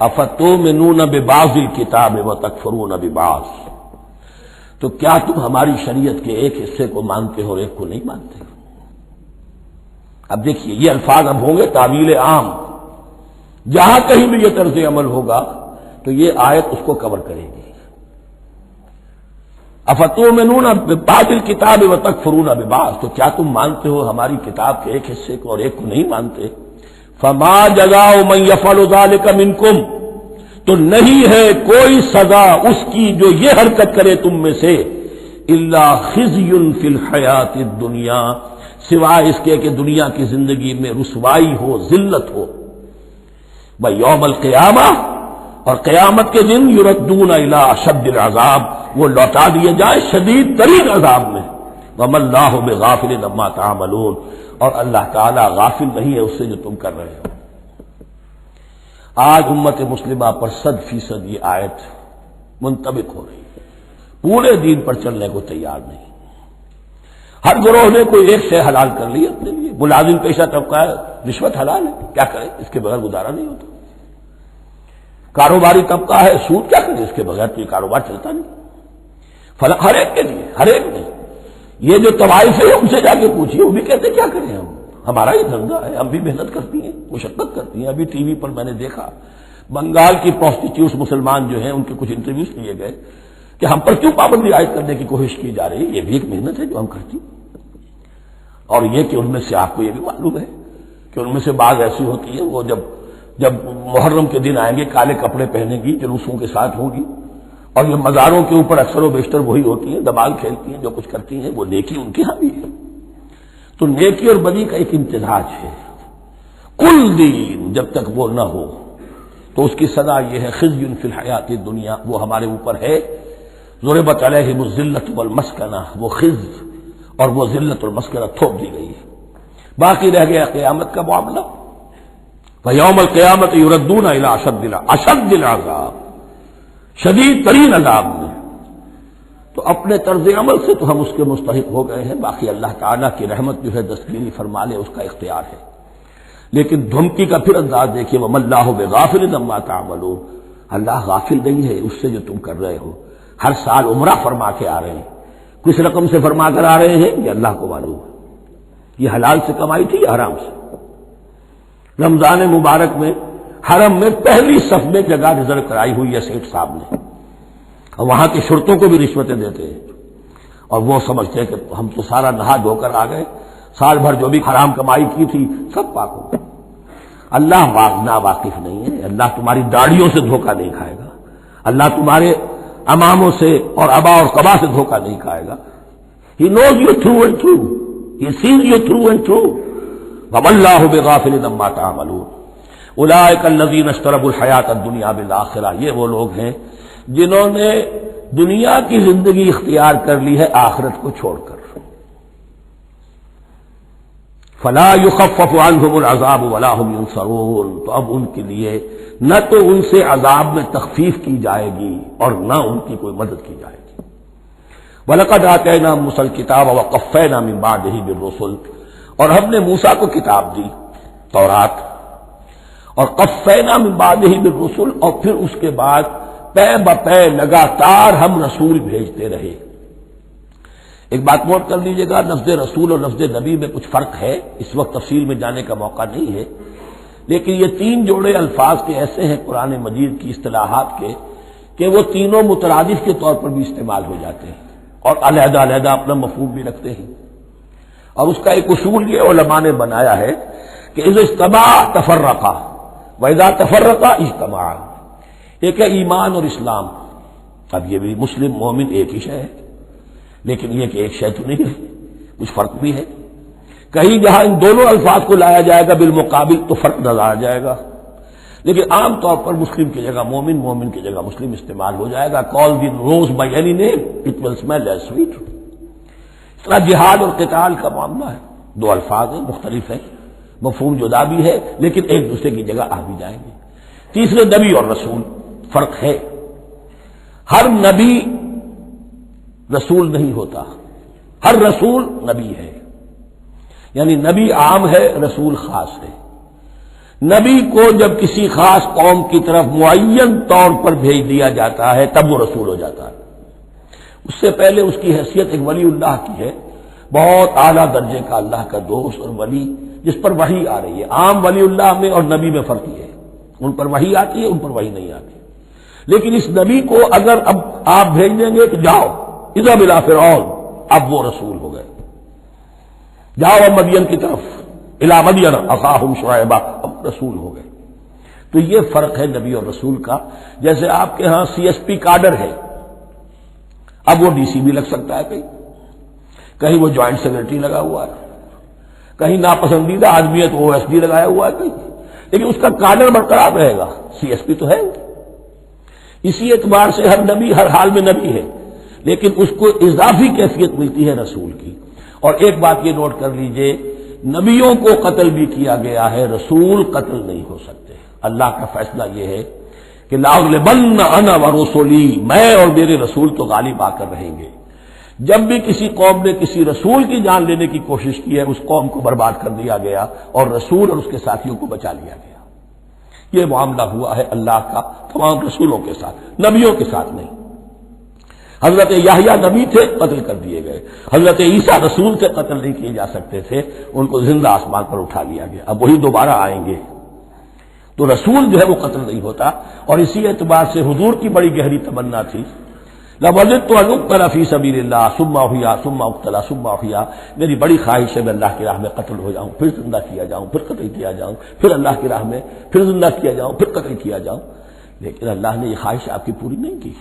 افتؤمنون ببعض الکتاب وتکفرون ببعض، تو کیا تم ہماری شریعت کے ایک حصے کو مانتے ہو اور ایک کو نہیں مانتے؟ اب دیکھیے یہ الفاظ اب ہوں گے تعویل عام، جہاں کہیں بھی یہ طرز عمل ہوگا تو یہ آیت اس کو کور کرے گی۔ افتؤمنون ببعض الکتاب وتکفرون ببعض، تو کیا تم مانتے ہو ہماری کتاب کے ایک حصے کو اور ایک کو نہیں مانتے؟ فما جزاء من یفعل ذلک منکم، تو نہیں ہے کوئی سزا اس کی جو یہ حرکت کرے تم میں سے، الا خزی فی الحیات الدنیا، سوائے اس کے کہ دنیا کی زندگی میں رسوائی ہو، ذلت ہو، ویوم القیامہ، اور قیامت کے دن یردون الی اشد العذاب، وہ لوٹا دیے جائیں شدید ترین عذاب میں، وما اللہ بغافل عما تعملون، اور اللہ تعالی غافل نہیں ہے اس سے جو تم کر رہے ہو۔ آج امت مسلمہ پر 100% یہ آیت منطبق ہو رہی ہے، پورے دین پر چلنے کو تیار نہیں، ہر گروہ نے کوئی ایک شے حلال کر لی اپنے لیے، ملازم پیشہ طبقہ ہے، رشوت حلال ہے، کیا کرے اس کے بغیر گزارا نہیں ہوتا، کاروباری طبقہ ہے، سود کیا کرے اس کے بغیر تو یہ کاروبار چلتا نہیں، ہر ایک کے لیے، ہر ایک نے، یہ جو طوائف ہے ان سے جا کے پوچھیے وہ بھی کہتے کیا کریں ہم، ہمارا یہ دھندا ہے، ہم بھی محنت کرتی ہیں، مشقت کرتی ہیں۔ ابھی ٹی وی پر میں نے دیکھا بنگال کی پروسٹیٹیوٹس مسلمان جو ہیں ان کے کچھ انٹرویوز لیے گئے کہ ہم پر کیوں پابندی عائد کرنے کی کوشش کی جا رہی ہے، یہ بھی ایک محنت ہے جو ہم کرتی ہیں، اور یہ کہ ان میں سے آپ کو یہ بھی معلوم ہے کہ ان میں سے بعض ایسی ہوتی ہے وہ جب محرم کے دن آئیں گے کالے کپڑے پہنے گی، جلوسوں کے ساتھ ہوگی، اور یہ مزاروں کے اوپر اکثر و بیشتر وہی ہوتی ہیں، دبال کھیلتی ہیں، جو کچھ کرتی ہیں، وہ نیکی ان کے ہاں بھی ہے۔ تو نیکی اور بدی کا ایک امتزاج ہے۔ کل دین جب تک وہ نہ ہو تو اس کی سزا یہ ہے خزی فی الحیات دنیا، وہ ہمارے اوپر ہے۔ ضربت علیہم الذلۃ والمسکنہ، وہ خزی اور وہ ذلت اور مسکنہ تھوپ دی گئی ہے۔ باقی رہ گیا قیامت کا معاملہ، وَيَوْمَ الْقِيَامَةِ يُرَدُّونَ إِلَىٰ أَشَدِّ الْعَذَابِ، شدید ترین عذاب میں۔ تو اپنے طرز عمل سے تو ہم اس کے مستحق ہو گئے ہیں، باقی اللہ تعالیٰ کی رحمت جو ہے دستگیری فرما لے، اس کا اختیار ہے۔ لیکن دھمکی کا پھر انداز دیکھیے، وَمَا اللَّهُ بِغَافِلٍ عَمَّا تَعْمَلُونَ، اللہ غافل نہیں ہے اس سے جو تم کر رہے ہو۔ ہر سال عمرہ فرما کے آ رہے ہیں، کس رقم سے فرما کر آ رہے ہیں یہ اللہ کو معلوم ہے، یہ حلال سے کمائی تھی یا حرام سے؟ رمضان مبارک میں حرم میں پہلی صف میں جگہ ریزرو کرائی ہوئی ہے سیٹھ صاحب نے، اور وہاں کے شرطوں کو بھی رشوتیں دیتے ہیں، اور وہ سمجھتے ہیں کہ ہم تو سارا نہا دھو کر آ گئے، سال بھر جو بھی حرام کمائی کی تھی سب پاک ہو گئے۔ اللہ نا واقف نہیں ہے، اللہ تمہاری داڑھیوں سے دھوکہ نہیں کھائے گا، اللہ تمہارے اماموں سے اور ابا اور قبا سے دھوکہ نہیں کھائے گا۔ He knows you through and through, He sees you through and through. وَمَا اللَّهُ بِغَافِلٍ عَمَّا تَعْمَلُونَ أُولَٰئِكَ الَّذِينَ اشْتَرَوُا الْحَيَاةَ الدُّنْيَا بِالْآخِرَةِ، یہ وہ لوگ ہیں جنہوں نے دنیا کی زندگی اختیار کر لی ہے آخرت کو چھوڑ کر۔ فَلَا يُخَفَّفُ عَنْهُمُ الْعَذَابُ وَلَا هُمْ يُنصَرُونَ، تو اب ان کے لیے نہ تو ان سے عذاب میں تخفیف کی جائے گی اور نہ ان کی کوئی مدد کی جائے گی۔ وَلَقَدْ آتَيْنَا مُوسَى الْكِتَابَ وَقَفَّيْنَا مِن بَعْدِهِ بِالرُّسُلِ، اور ہم نے موسیٰ کو کتاب دی تورات، اور قفینا من بعدہ بالرسل، اور پھر اس کے بعد پے بپے لگاتار ہم رسول بھیجتے رہے۔ ایک بات نوٹ کر لیجیے گا، لفظ رسول اور لفظ نبی میں کچھ فرق ہے، اس وقت تفصیل میں جانے کا موقع نہیں ہے، لیکن یہ تین جوڑے الفاظ کے ایسے ہیں قرآن مجید کی اصطلاحات کے کہ وہ تینوں مترادف کے طور پر بھی استعمال ہو جاتے ہیں اور علیحدہ علیحدہ اپنا مفہوم بھی رکھتے ہیں۔ اور اس کا ایک اصول یہ علماء نے بنایا ہے کہ اذا اجتمع تفرقا واذا تفرقا اجتمعا، ایک ہے ایمان اور اسلام، اب یہ بھی مسلم مومن ایک ہی شے ہے، لیکن یہ کہ ایک شے تو نہیں ہے، کچھ فرق بھی ہے۔ کہیں جہاں ان دونوں الفاظ کو لایا جائے گا بالمقابل تو فرق نظر آ جائے گا، لیکن عام طور پر مسلم کی جگہ مومن، مومن کی جگہ مسلم استعمال ہو جائے گا۔ call the rose by any name it will smell as sweet۔ اس طرح جہاد اور قتال کا معاملہ ہے، دو الفاظ ہیں، مختلف ہیں، مفہوم جدا بھی ہے لیکن ایک دوسرے کی جگہ آ بھی جائیں گے۔ تیسرے نبی اور رسول، فرق ہے، ہر نبی رسول نہیں ہوتا، ہر رسول نبی ہے، یعنی نبی عام ہے، رسول خاص ہے۔ نبی کو جب کسی خاص قوم کی طرف معین طور پر بھیج دیا جاتا ہے تب وہ رسول ہو جاتا ہے، اس سے پہلے اس کی حیثیت ایک ولی اللہ کی ہے، بہت اعلیٰ درجے کا اللہ کا دوست اور ولی جس پر وحی آ رہی ہے۔ عام ولی اللہ میں اور نبی میں فرق یہ ہے، ان پر وحی آتی ہے، ان پر وحی نہیں آتی۔ لیکن اس نبی کو اگر اب آپ بھیج دیں گے کہ جاؤ اذهب الى فرعون، اب وہ رسول ہو گئے، جاؤ اب مدین کی طرف، الى مدین اخاهم شعیبا، اب رسول ہو گئے۔ تو یہ فرق ہے نبی اور رسول کا۔ جیسے آپ کے ہاں سی ایس پی کاڈر ہے، اب وہ ڈی سی بھی لگ سکتا ہے، کہیں وہ جوائنٹ سیکرٹری لگا ہوا ہے، کہیں ناپسندیدہ آدمی ہے تو او ایس ڈی لگایا ہوا ہے کہیں، لیکن اس کا کاڈر برقرار رہے گا، سی ایس پی تو ہے۔ اسی اعتبار سے ہر نبی ہر حال میں نبی ہے، لیکن اس کو اضافی کیفیت ملتی ہے رسول کی۔ اور ایک بات یہ نوٹ کر لیجئے، نبیوں کو قتل بھی کیا گیا ہے، رسول قتل نہیں ہو سکتے۔ اللہ کا فیصلہ یہ ہے کہ لَأَغْلِبَنَّ أَنَا وَرُسُلِي، میں اور میرے رسول تو غالب آ کر رہیں گے۔ جب بھی کسی قوم نے کسی رسول کی جان لینے کی کوشش کی ہے، اس قوم کو برباد کر دیا گیا اور رسول اور اس کے ساتھیوں کو بچا لیا گیا۔ یہ معاملہ ہوا ہے اللہ کا تمام رسولوں کے ساتھ، نبیوں کے ساتھ نہیں۔ حضرت یحییٰ نبی تھے، قتل کر دیے گئے۔ حضرت عیسیٰ رسول تھے، قتل نہیں کیے جا سکتے تھے، ان کو زندہ آسمان پر اٹھا لیا گیا، اب وہی دوبارہ آئیں گے۔ تو رسول جو ہے وہ قتل نہیں ہوتا، اور اسی اعتبار سے حضور کی بڑی گہری تمنا تھی، لَوَدِدتُّ أَنْ أُقْتَلَ فِي سَبِيلِ اللَّهِ ثُمَّ أُحْيَا ثُمَّ أُقْتَلَ ثُمَّ أُحْيَا، میری بڑی خواہش ہے میں اللہ کی راہ میں قتل ہو جاؤں، پھر زندہ کیا جاؤں، پھر قتل کیا جاؤں، پھر اللہ کی راہ میں پھر زندہ کیا جاؤں، پھر قتل کیا جاؤں، لیکن اللہ نے یہ خواہش آپ کی پوری نہیں کی۔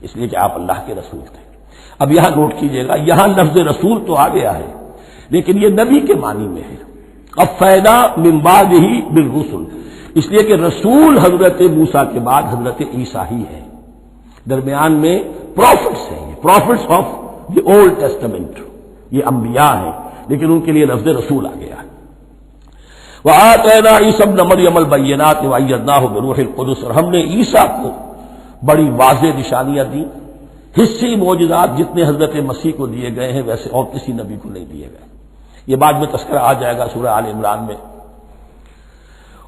اس لیے کہ آپ اللہ کے رسول تھے۔ اب یہاں نوٹ کیجئے گا، یہاں لفظ رسول تو آ گیا ہے لیکن یہ نبی کے معنی میں ہے۔ قفینا من بعدہ بالرسل، اس لیے کہ رسول حضرت موسیٰ کے بعد حضرت عیسیٰ ہی ہے، درمیان میں پروفٹس ہیں، profits of the Old Testament, یہ انبیاء ہیں لیکن ان کے لیے لفظ رسول آ گیا ہے۔ وآتینا عیسی ابن مریم البینات وایدناہ بروح القدس، اور ہم نے عیسیٰ کو بڑی واضح نشانیاں دی، حصی معجزات جتنے حضرت مسیح کو دیے گئے ہیں ویسے اور کسی نبی کو نہیں دیے گئے۔ یہ بعد میں تذکرہ آ جائے گا سورہ آل عمران میں۔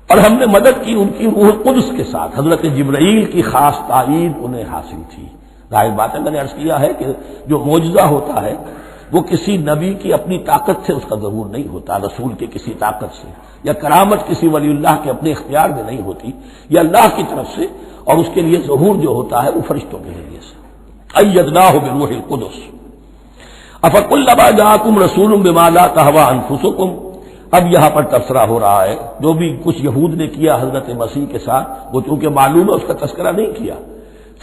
اور ہم نے مدد کی ان کی روح القدس کے ساتھ، حضرت جبرائیل کی خاص تائید انہیں حاصل تھی۔ ظاہر بات ہے، میں نے عرض کیا ہے کہ جو معجزہ ہوتا ہے وہ کسی نبی کی اپنی طاقت سے اس کا ظہور نہیں ہوتا، رسول کے کسی طاقت سے، یا کرامت کسی ولی اللہ کے اپنے اختیار میں نہیں ہوتی، یہ اللہ کی طرف سے، اور اس کے لیے ظہور جو ہوتا ہے وہ فرشتوں کے ذریعے سے۔ ایدناہ بروح القدس افکلما جاءکم رسول بما لا تہوی انفسکم، اب یہاں پر تبصرہ ہو رہا ہے، جو بھی کچھ یہود نے کیا حضرت مسیح کے ساتھ وہ چونکہ معلوم ہے اس کا تذکرہ نہیں کیا،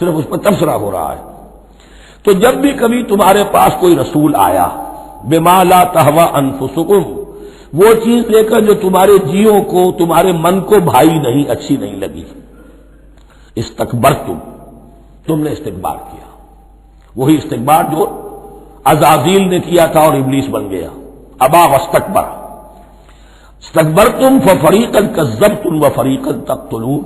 صرف اس پر تبصرہ ہو رہا ہے۔ تو جب بھی کبھی تمہارے پاس کوئی رسول آیا بما لا تہوی انفسکم، وہ چیز لے کر جو تمہارے جیوں کو، تمہارے من کو بھائی نہیں، اچھی نہیں لگی، استکبرتم، تم نے استکبار کیا، وہی استکبار جو عزازیل نے کیا تھا اور ابلیس بن گیا، ابا واستکبر، استکبرتم ففریقا کذبتم وفریقا تقتلون،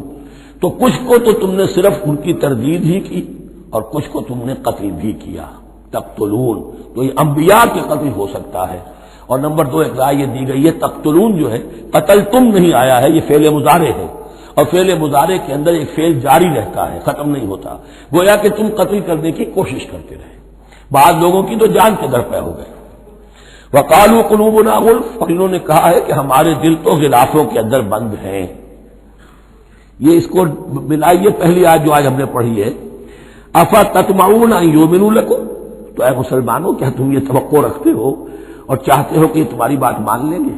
تو کچھ کو تو تم نے صرف ان کی تردید ہی کی اور کچھ کو تم نے قتل بھی کیا، تقتلون، تو یہ انبیاء کے قتل ہو سکتا ہے۔ اور نمبر 2 ایک رائے یہ دی گئی ہے، تقتلون جو ہے قتل تم نہیں آیا ہے، یہ فعل مضارع ہے، اور فعل مضارع کے اندر ایک فعل جاری رہتا ہے، ختم نہیں ہوتا، گویا کہ تم قتل کرنے کی کوشش کرتے رہے۔ بعض لوگوں کی تو جان کے در پہ ہو گئے۔ وقالوا قلوبنا غلف، اور انہوں نے کہا ہے کہ ہمارے دل تو غلافوں کے اندر بند ہیں۔ یہ اس کو ملائیے پہلی آیت جو آج ہم نے پڑھی ہے، افتطمعون ان یؤمنوا لکم، تو اے مسلمانوں کیا تم یہ توقع رکھتے ہو اور چاہتے ہو کہ یہ تمہاری بات مان لیں گے؟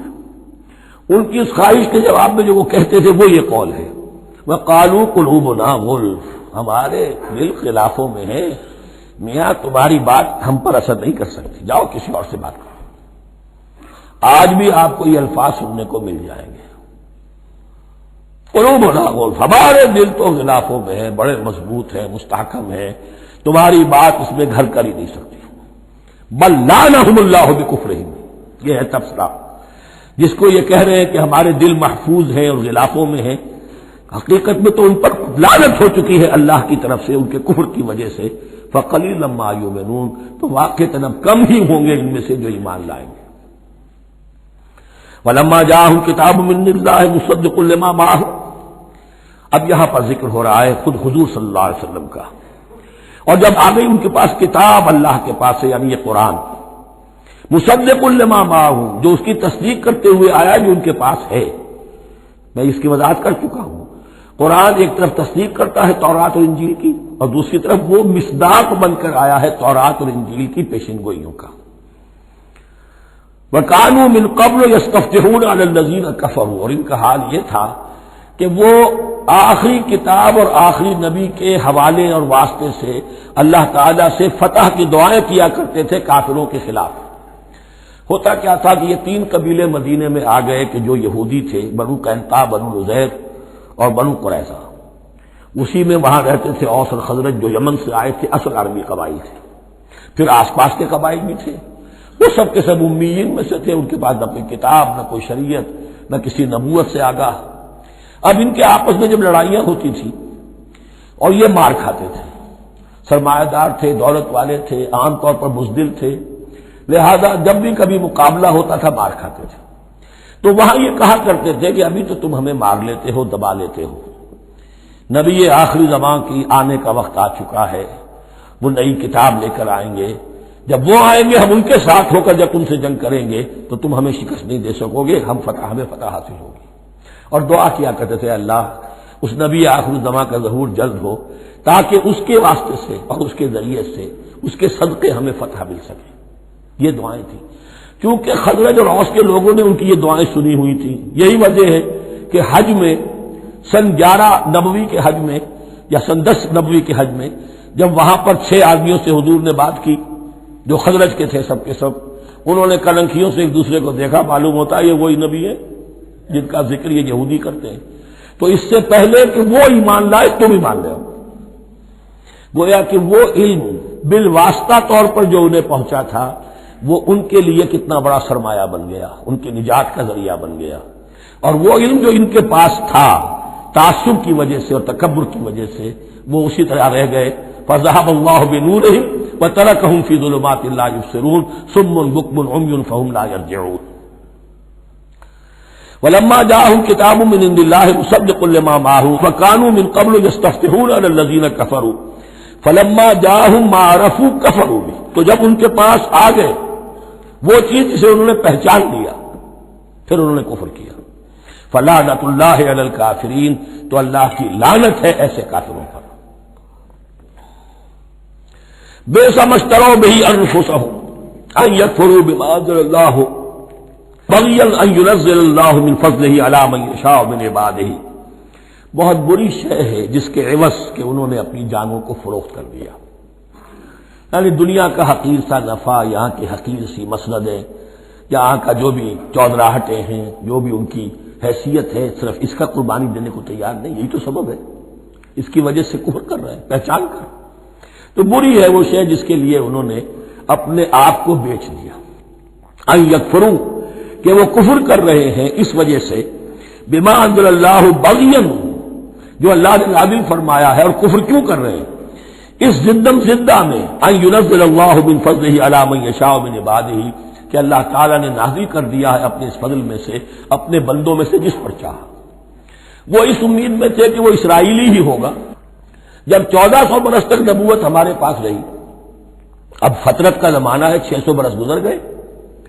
ان کی اس خواہش کے جواب میں جو وہ کہتے تھے وہ یہ قول ہے، وقالوا قلوبنا غلف، ہمارے دل خلافوں میں ہے، میاں تمہاری بات ہم پر اثر نہیں کر سکتی، جاؤ کسی اور سے بات کرو۔ آج بھی آپ کو یہ الفاظ سننے کو مل جائیں گے، قلوبنا غلف، ہمارے دل تو غلافوں میں ہے، بڑے مضبوط ہیں، مستحکم ہیں، تمہاری بات اس میں گھر کر ہی نہیں سکتی۔ بل لعنہم اللہ بکفرہم، یہ ہے تبصرہ۔ جس کو یہ کہہ رہے ہیں کہ ہمارے دل محفوظ ہیں اور غلافوں میں ہیں، حقیقت میں تو ان پر لعنت ہو چکی ہے اللہ کی طرف سے ان کے کفر کی وجہ سے۔ فقلیلا ما یؤمنون، تو واقعتاً اب کم ہی ہوں گے ان میں سے جو ایمان لائیں گے۔ ولما جاءہم کتاب من اللہ مصدق لما معہم، اب یہاں پر ذکر ہو رہا ہے خود حضور صلی اللہ علیہ وسلم کا، اور جب آ گئی ان کے پاس کتاب اللہ کے پاس سے، یعنی یہ قرآن، مصدق لما معہم، جو اس کی تصدیق کرتے ہوئے آیا جو ان کے پاس ہے۔ میں اس کی وضاحت کر چکا ہوں، قرآن ایک طرف تصدیق کرتا ہے تورات اور انجیل کی، اور دوسری طرف وہ مصداق بن کر آیا ہے تورات اور انجیل کی پیشن گوئیوں کا۔ وَكَانُوا مِن قَبْلُ يَسْتَفْتِحُونَ عَلَى الَّذِينَ كَفَرُوا، اور ان کا حال یہ تھا کہ وہ آخری کتاب اور آخری نبی کے حوالے اور واسطے سے اللہ تعالیٰ سے فتح کی دعائیں کیا کرتے تھے کافروں کے خلاف۔ ہوتا کیا تھا کہ یہ 3 قبیلے مدینے میں آ گئے کہ جو یہودی تھے، بنو قینقاع، بنو نذیر اور بنو قریظہ، اسی میں وہاں رہتے تھے اوس اور خزرج جو یمن سے آئے تھے، اصل عربی قبائل تھے، پھر آس پاس کے قبائل بھی تھے، وہ سب کے سب امیین میں سے تھے، ان کے پاس نہ کوئی کتاب، نہ کوئی شریعت، نہ کسی نبوت سے آگاہ۔ اب ان کے آپس میں جب لڑائیاں ہوتی تھی اور یہ مار کھاتے تھے، سرمایہ دار تھے، دولت والے تھے، عام طور پر بزدل تھے، لہذا جب بھی کبھی مقابلہ ہوتا تھا مار کھاتے تھے۔ تو وہاں یہ کہا کرتے تھے کہ ابھی تو تم ہمیں مار لیتے ہو، دبا لیتے ہو، نبی آخری زمان کی آنے کا وقت آ چکا ہے، وہ نئی کتاب لے کر آئیں گے، جب وہ آئیں گے ہم ان کے ساتھ ہو کر جب ان سے جنگ کریں گے تو تم ہمیں شکست نہیں دے سکو گے، ہمیں فتح حاصل ہوگی۔ اور دعا کیا کرتے تھے اللہ اس نبی آخری زمان کا ظہور جلد ہو تاکہ اس کے واسطے سے اور اس کے ذریعے سے اس کے صدقے ہمیں فتح مل سکے۔ یہ دعائیں تھیں، کیونکہ خزرج اور اوس کے لوگوں نے ان کی یہ دعائیں سنی ہوئی تھیں۔ یہی وجہ ہے کہ حج میں سن 11 نبوی کے حج میں یا سن 10 نبوی کے حج میں جب وہاں پر 6 آدمیوں سے حضور نے بات کی جو خزرج کے تھے سب کے سب، انہوں نے کلنکھیوں سے ایک دوسرے کو دیکھا، معلوم ہوتا ہے یہ وہی نبی ہے جن کا ذکر یہ یہودی کرتے ہیں، تو اس سے پہلے کہ وہ ایمان لائے تم ایمان لے آؤ۔ گویا کہ وہ علم بالواسطہ طور پر جو انہیں پہنچا تھا وہ ان کے لیے کتنا بڑا سرمایہ بن گیا، ان کے نجات کا ذریعہ بن گیا، اور وہ علم جو ان کے پاس تھا تعصب کی وجہ سے اور تکبر کی وجہ سے وہ اسی طرح رہ گئے۔ فَذَهَبَ اللَّهُ بِنُورِهِمْ وَتَرَكَهُمْ فِي ظُلُمَاتٍ لَا يُبْصِرُونَ صُمٌّ بُكْمٌ عُمْيٌ فَهُمْ لَا يَرْجِعُونَ۔ وَلَمَّا جَاءَهُمْ كِتَابٌ مِّنْ عِندِ اللَّهِ مُصَدِّقٌ لِّمَا مَعَهُمْ وَكَانُوا مِن قَبْلُ يَسْتَفْتِحُونَ عَلَى الَّذِينَ كَفَرُوا فَلَمَّا جَاءَهُم مَّا عَرَفُوا كَفَرُوا بِهِ، تو جب ان کے پاس آ گئے وہ چیز جسے انہوں نے پہچان لیا پھر انہوں نے کفر کیا۔ فَلَعْنَةُ اللَّهِ عَلَى الْكَافِرِينَ، تو اللہ کی لعنت ہے ایسے کافروں پر۔ بئس ما اشتروا به انفسهم ان يكفروا بما انزل الله بغيا ان ينزل الله من فضله على من يشاء من عباده، بہت بری شے ہے جس کے عوض کہ انہوں نے اپنی جانوں کو فروخت کر دیا، یعنی دنیا کا حقیر سا نفع، یہاں کی حقیر سی مسندیں، یہاں کا جو بھی چودراہٹیں ہیں، جو بھی ان کی حیثیت ہے، صرف اس کا قربانی دینے کو تیار نہیں، یہی تو سبب ہے، اس کی وجہ سے کفر کر رہے ہیں پہچان کر۔ تو بری ہے وہ شے جس کے لیے انہوں نے اپنے آپ کو بیچ دیا۔ ان یکفروا، کہ وہ کفر کر رہے ہیں اس وجہ سے، بما انزل اللہ بغیا، جو اللہ نے نازل فرمایا ہے، اور کفر کیوں کر رہے ہیں؟ اس زدم زدہ میں ان ينزل اللہ من فضلہ علی من یشاء من عبادہ، کہ اللہ تعالیٰ نے نازل کر دیا ہے اپنے اس فضل میں سے اپنے بندوں میں سے جس پر چاہا۔ وہ اس امید میں تھے کہ وہ اسرائیلی ہی ہوگا۔ جب 1400 برس تک نبوت ہمارے پاس رہی، اب فترت کا زمانہ ہے، 600 برس گزر گئے،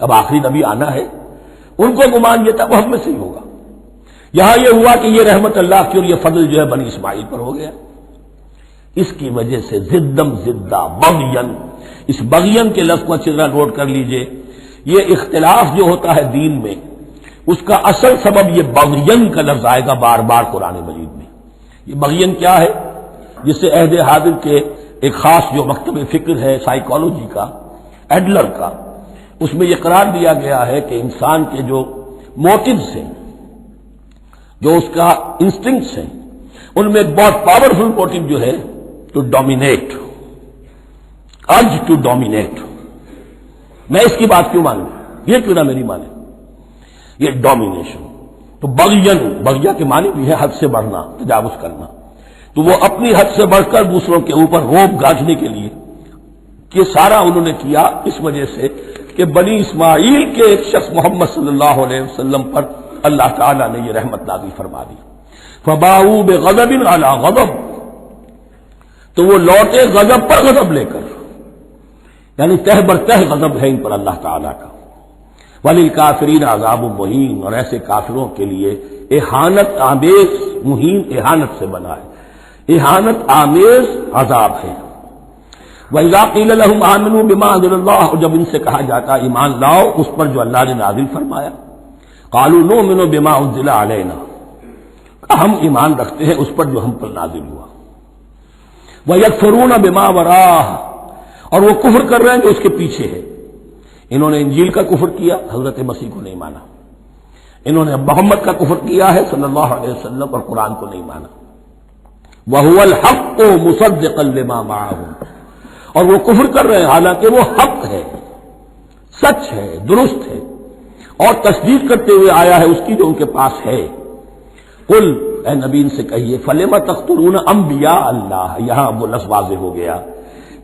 اب آخری نبی آنا ہے، ان کو گمان یہ تھا وہ ہم میں سے ہی ہوگا۔ یہاں یہ ہوا کہ یہ رحمت اللہ کی اور یہ فضل جو ہے بنی اسماعیل پر ہو گیا، اس کی وجہ سے زدم زدہ بغین، اس بغین کے لفظ کو اچھی طرح نوٹ کر لیجئے، یہ اختلاف جو ہوتا ہے دین میں اس کا اصل سبب یہ بغین کا لفظ آئے گا بار بار قرآن مجید میں۔ یہ بغین کیا ہے؟ جس سے عہد حاضر کے ایک خاص جو مکتب فکر ہے سائیکالوجی کا، ایڈلر کا، اس میں یہ قرار دیا گیا ہے کہ انسان کے جو موٹیوز ہیں، جو اس کا انسٹنکٹس ہیں، ان میں ایک بہت پاورفل موٹیو جو ہے to dominate, urge to dominate. میں اس کی بات کیوں مانوں، یہ کیوں نہ میری مانے، یہ ڈومینیشن۔ تو بغیا کے معنی بھی ہے حد سے بڑھنا، تجاوز کرنا، تو وہ اپنی حد سے بڑھ کر دوسروں کے اوپر روب گاجنے کے لیے یہ سارا انہوں نے کیا، اس وجہ سے کہ بنی اسماعیل کے ایک شخص محمد صلی اللہ علیہ وسلم پر اللہ تعالیٰ نے یہ رحمت نازل فرما دی۔ فباؤوا بغضب علی غضب، تو وہ لوٹے غضب پر غضب لے کر، یعنی تہ بر تہ غضب ہے ان پر اللہ تعالیٰ کا۔ وللکافرین عذاب مہین، اور ایسے کافروں کے لیے اہانت آمیز، مہین اہانت سے بنا ہے، اہانت آمیز عذاب ہے۔ وَإِذَا قِيلَ لَهُمْ آمِنُوا بِمَا أَنزَلَ اللَّهُ، اور جب ان سے کہا جاتا ایمان لاؤ اس پر جو اللہ نے نازل فرمایا، قَالُوا نُؤْمِنُ بِمَا أُنزِلَ عَلَيْنَا، ہم ایمان رکھتے ہیں اس پر جو ہم پر نازل ہوا۔ وَيَكْفُرُونَ بِمَا وَرَاءَهُ، اور وہ کفر کر رہے ہیں جو اس کے پیچھے ہے۔ انہوں نے انجیل کا کفر کیا، حضرت مسیح کو نہیں مانا، انہوں نے محمد کا کفر کیا ہے صلی اللہ علیہ وسلم، اور قرآن کو نہیں مانا۔ وَهُوَ الْحَقُّ مُصَدِّقًا لِمَا مَعَهُمْ، اور وہ کفر کر رہے ہیں حالانکہ وہ حق ہے، سچ ہے، درست ہے، اور تصدیق کرتے ہوئے آیا ہے اس کی جو ان کے پاس ہے۔ قل، اے نبی ان سے کہیے، فَلِمَ تَقْتُلُونَ أَنبِيَاءَ اللَّهِ، یہاں وہ لفظ واضح ہو گیا،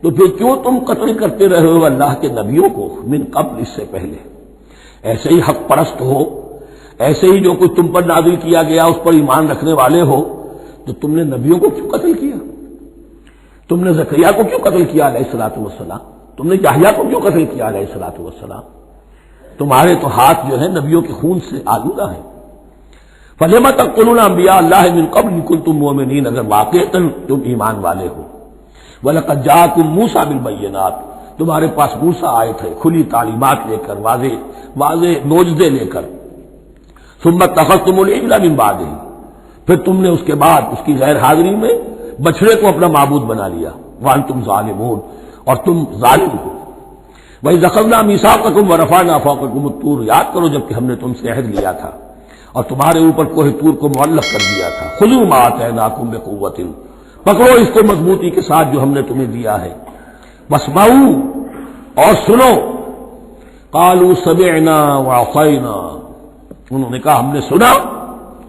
تو پھر کیوں تم قتل کرتے رہے ہو اللہ کے نبیوں کو، من قبل، اس سے پہلے؟ ایسے ہی حق پرست ہو، ایسے ہی جو کچھ تم پر نازل کیا گیا اس پر ایمان رکھنے والے ہو، تو تم نے نبیوں کو کیوں قتل کیا؟ تم نے زکریا کو کیوں قتل کیا علیہ الصلوۃ والسلام؟ تم نے یحییٰ کو کیوں قتل کیا علیہ الصلوۃ والسلام؟ تمہارے تو ہاتھ جو ہے نبیوں کے خون سے آلودہ ہیں۔ فَلِمَ تَقْتُلُونَ أَنبِيَاءَ اللَّهِ مِن قَبْلِ إِن كُنتُم مُّؤْمِنِينَ، اگر واقعتاً تم ایمان والے ہو۔ وَلَقَدْ جَاءَكُم مُوسَىٰ بِالْبَيِّنَاتِ، تمہارے پاس موسیٰ آئے تھے کھلی تعلیمات لے کر، واضح معجزے لے کر۔ ثُمَّ اتَّخَذْتُمُ الْعِجْلَ مِن بَعْدِهِ، پھر تم نے اس کے بعد اس کی غیر حاضری میں بچڑے کو اپنا معبود بنا لیا۔ وانتم ظالمون، اور تم ظالم ہو۔ وَإِذْ أَخَذْنَا مِيثَاقَكُمْ وَرَفَعْنَا فَوْقَكُمُ الطُّورَ، یاد کرو جب کہ ہم نے تم سے عہد لیا تھا اور تمہارے اوپر کوہ طور کو معلق کر دیا تھا۔ خُذُوا مَا آتَيْنَاكُمْ بِقُوَّةٍ، پکڑو اس کو مضبوطی کے ساتھ جو ہم نے تمہیں دیا ہے۔ وَاسْمَعُوا، اور سنو۔ قَالُوا سَمِعْنَا وَعَصَيْنَا، انہوں نے کہا ہم نے سنا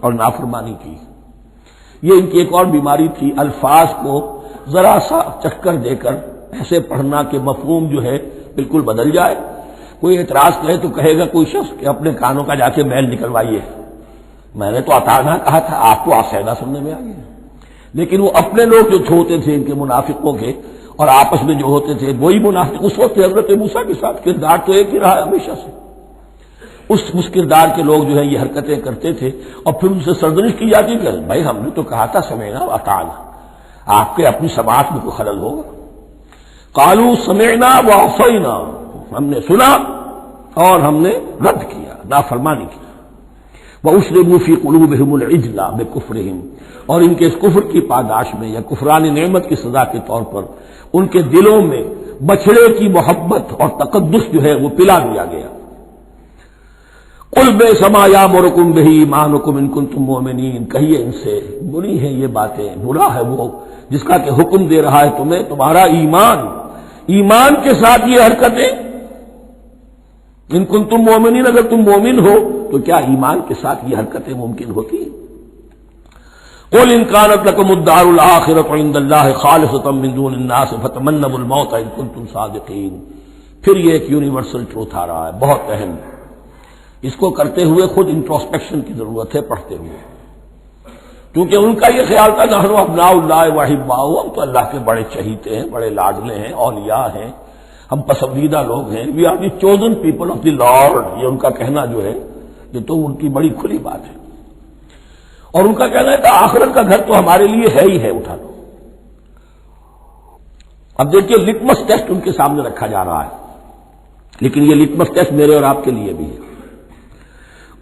اور نافرمانی کی۔ یہ ان کی ایک اور بیماری تھی، الفاظ کو ذرا سا چکر دے کر ایسے پڑھنا کہ مفہوم جو ہے بالکل بدل جائے۔ کوئی اعتراض کرے تو کہے گا کوئی شخص کہ اپنے کانوں کا جا کے میل نکلوائیے، میں نے تو اطعنا کہا تھا، آپ کو آسینا سننے میں آ گیا۔ لیکن وہ اپنے لوگ جو ہوتے تھے ان کے منافقوں کے، اور آپس میں جو ہوتے تھے وہی منافق اس وقت حضرت موسیٰ کے ساتھ کردار تو ایک ہی رہا ہمیشہ سے۔ اس کردار کے لوگ جو ہے یہ حرکتیں کرتے تھے، اور پھر ان سے سرزنش کی جاتی کہ بھائی ہم نے تو کہا تھا سمعنا واطعنا، آپ کے اپنی سماعت میں کوئی خلل ہوگا۔ قالوا سمعنا وعصینا، ہم نے سنا اور ہم نے رد کیا، نافرمانی کی۔ وَأُشْرِبُوا فِي قُلُوبِهِمُ الْعِجْلَ بِكُفْرِهِمْ، اور ان کے اس کفر کی پاداش میں یا کفران نعمت کی سزا کے طور پر ان کے دلوں میں بچھڑے کی محبت اور تقدس جو ہے وہ پلا دیا گیا۔ قُلْ بِئْسَ مَا يَأْمُرُكُم بِهِ إِيمَانُكُمْ إِن كُنتُم مُّؤْمِنِينَ، کہیے ان سے بری ہیں یہ باتیں، برا ہے وہ جس کا کہ حکم دے رہا ہے تمہیں تمہارا ایمان کے ساتھ یہ حرکتیں۔ ان کنتم مومنین، اگر تم مومن ہو تو کیا ایمان کے ساتھ یہ حرکتیں ممکن ہوتی ہیں؟ قُلْ إِن كَانَتْ لَكُمُ الدَّارُ الْآخِرَةُ عِندَ اللَّهِ خَالِصَةً مِّن دُونِ النَّاسِ فَتَمَنَّوُا الْمَوْتَ إِن كُنتُمْ صَادِقِينَ۔ پھر یہ ایک یونیورسل ٹروتھ آ رہا ہے، بہت اہم، اس کو کرتے ہوئے خود انٹروسپیکشن کی ضرورت ہے پڑھتے ہوئے، کیونکہ ان کا یہ خیال تھا نحن ابناء اللہ واحباؤہ، ہم تو اللہ کے بڑے چہیتے ہیں، بڑے لاڈلے ہیں، اولیاء ہیں، ہم پسندیدہ لوگ ہیں، we are the chosen people of the Lord, یہ ان کا کہنا جو ہے یہ تو ان کی بڑی کھلی بات ہے۔ اور ان کا کہنا ہے کہ آخرت کا گھر تو ہمارے لیے ہے ہی ہے، اٹھا لو۔ اب دیکھیے لٹمس ٹیسٹ ان کے سامنے رکھا جا رہا ہے، لیکن یہ لٹمس ٹیسٹ میرے اور آپ کے لیے بھی ہے۔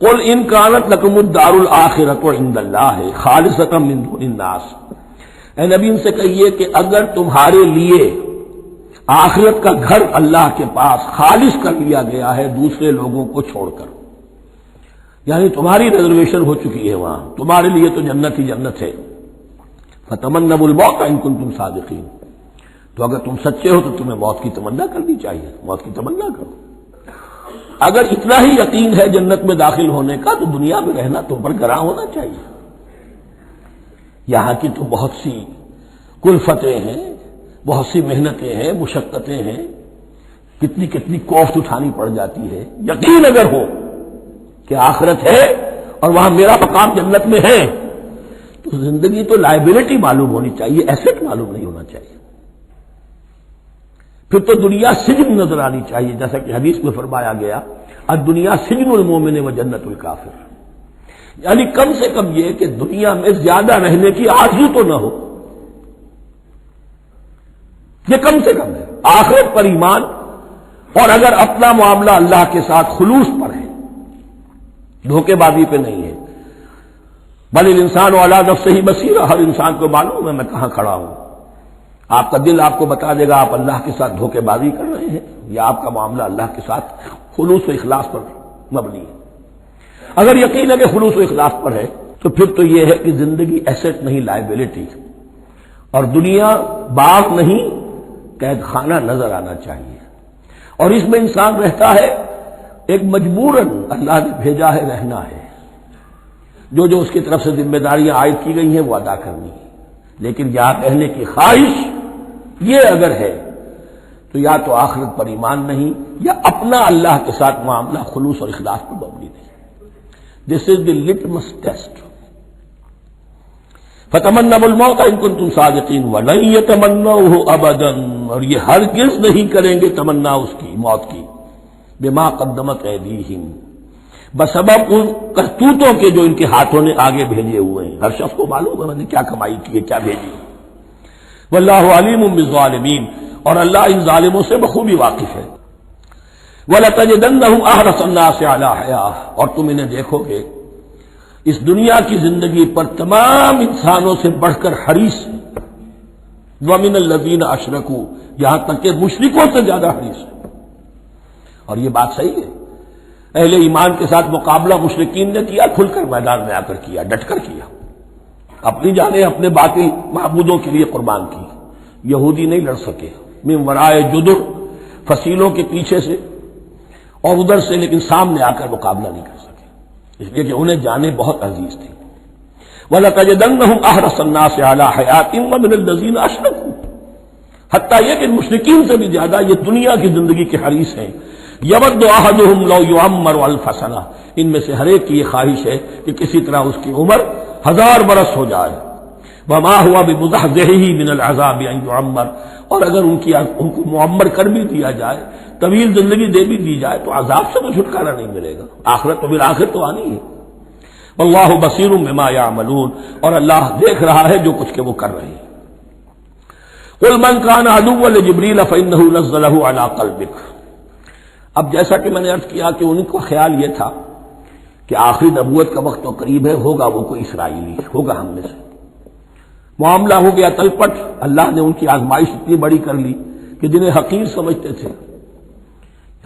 قُلْ إِن كَانَتْ لَكُمُ الدَّارُ الْآخِرَةُ عِندَ اللَّهِ خَالِصَةً مِّن دُونِ النَّاسِ، اے نبی ان سے کہیے کہ اگر تمہارے لیے آخرت کا گھر اللہ کے پاس خالص کر لیا گیا ہے دوسرے لوگوں کو چھوڑ کر، یعنی تمہاری ریزرویشن ہو چکی ہے وہاں، تمہارے لیے تو جنت ہی جنت ہے، فَتَمَنَّوُا الْمَوْتَ إِن كُنتُمْ صَادِقِينَ، تو اگر تم سچے ہو تو تمہیں موت کی تمنا کرنی چاہیے، موت کی تمنا کرو۔ اگر اتنا ہی یقین ہے جنت میں داخل ہونے کا تو دنیا میں رہنا تم پر گراں ہونا چاہیے۔ یہاں کی تو بہت سی کلفتیں ہیں، بہت سی محنتیں ہیں، مشقتیں ہیں، کتنی کتنی کوفت اٹھانی پڑ جاتی ہے۔ یقین اگر ہو کہ آخرت ہے اور وہاں میرا مقام جنت میں ہے تو زندگی تو لائبلٹی معلوم ہونی چاہیے، ایسٹ معلوم نہیں ہونا چاہیے۔ پھر تو دنیا سجن نظر آنی چاہیے، جیسا کہ حدیث میں فرمایا گیا الدنیا سجن المومن و جنت الکافر، یعنی کم سے کم یہ کہ دنیا میں زیادہ رہنے کی آرزو تو نہ ہو، یہ کم سے کم ہے۔ آخرت پر ایمان، اور اگر اپنا معاملہ اللہ کے ساتھ خلوص پر ہے، دھوکے بازی پہ نہیں ہے، بل الانسان علی نفسہ بصیرہ، ہر انسان کو معلوم ہے میں کہاں کھڑا ہوں۔ آپ کا دل آپ کو بتا دے گا آپ اللہ کے ساتھ دھوکے بازی کر رہے ہیں یا آپ کا معاملہ اللہ کے ساتھ خلوص و اخلاص پر مبنی ہے۔ اگر یقین ہے کہ خلوص و اخلاص پر ہے تو پھر تو یہ ہے کہ زندگی ایسٹ نہیں لائبلٹی، اور دنیا باغ نہیں قید خانہ نظر آنا چاہیے، اور اس میں انسان رہتا ہے ایک مجبوراً اللہ نے بھیجا ہے رہنا ہے، جو اس کی طرف سے ذمہ داریاں عائد کی گئی ہیں وہ ادا کرنی ہے، لیکن یہاں رہنے کی خواہش یہ اگر ہے تو یا تو آخرت پر ایمان نہیں یا اپنا اللہ کے ساتھ معاملہ خلوص اور اخلاص پر مبنی نہیں۔ دس از دی لٹمس ٹیسٹ۔ فَتَمَنَّوُا الْمَوْتَ إِن كُنتُمْ صَادِقِينَ وَلَن يَتَمَنَّوْهُ أَبَدًا، اور یہ ہرگز نہیں کریں گے تمنا اس کی موت کی، بِمَا قَدَّمَتْ أَيْدِيهِمْ، بسبب ان کرتوتوں کے جو ان کے ہاتھوں نے آگے بھیجے ہوئے ہیں۔ ہر شخص کو معلوم ہے میں نے کیا کمائی کی ہے، کیا بھیجی ہے۔ واللہ علیم بالظالمین، اور اللہ ان ظالموں سے بخوبی واقف ہے۔ وَلَتَجِدَنَّهُمْ أَحْرَصَ النَّاسِ عَلَىٰ حَيَاةٍ، اور تم انہیں دیکھو گے اس دنیا کی زندگی پر تمام انسانوں سے بڑھ کر حریص، وَمِنَ الَّذِينَ أَشْرَكُوا، یہاں تک کہ مشرکوں سے زیادہ حریص ہے۔ اور یہ بات صحیح ہے، اہل ایمان کے ساتھ مقابلہ مشرکین نے کیا، کھل کر میدان میں آ کر کیا، ڈٹ کر کیا، اپنی جانیں اپنے باطل معبودوں کے لیے قربان کی۔ یہودی نہیں لڑ سکے، من ورائے جدر، فصیلوں کے پیچھے سے اور ادھر سے، لیکن سامنے آ کر مقابلہ نہیں کر سکے، اس لیے کہ انہیں جانیں بہت عزیز تھی۔ وَلَتَجِدَنَّهُمْ أَحْرَصَ النَّاسِ عَلَىٰ حَيَاةٍ وَمِنَ الَّذِينَ أَشْرَكُوا، حتیٰ یہ کہ مشرکین سے بھی زیادہ یہ دنیا کی زندگی کے حریص ہیں۔ یود احدہم لو یعمر الف سنہ، ان میں سے ہر ایک کی یہ خواہش ہے کہ کسی طرح اس کی عمر 1000 برس ہو جائے۔ وما ہوا بمزحزحہ من العذاب ان یعمر، اور اگر ان کو معمر کر بھی دیا جائے، طویل زندگی دے بھی دی جائے، تو عذاب سے تو چھٹکارا نہیں ملے گا، آخرت تو بالآخر تو آنی ہے۔ واللہ بصیر بما یعملون، اور اللہ دیکھ رہا ہے جو کچھ کہ وہ کر رہے ہیں۔ قل من کان عدوا لجبریل فانہ نزلہ علی قلبک، اب جیسا کہ میں نے عرض کیا کہ ان کا خیال یہ تھا کہ آخری نبوت کا وقت تو قریب ہے، ہوگا وہ کوئی اسرائیلی، ہوگا ہم میں سے۔ معاملہ ہو گیا تلپٹ، اللہ نے ان کی آزمائش اتنی بڑی کر لی کہ جنہیں حقیر سمجھتے تھے،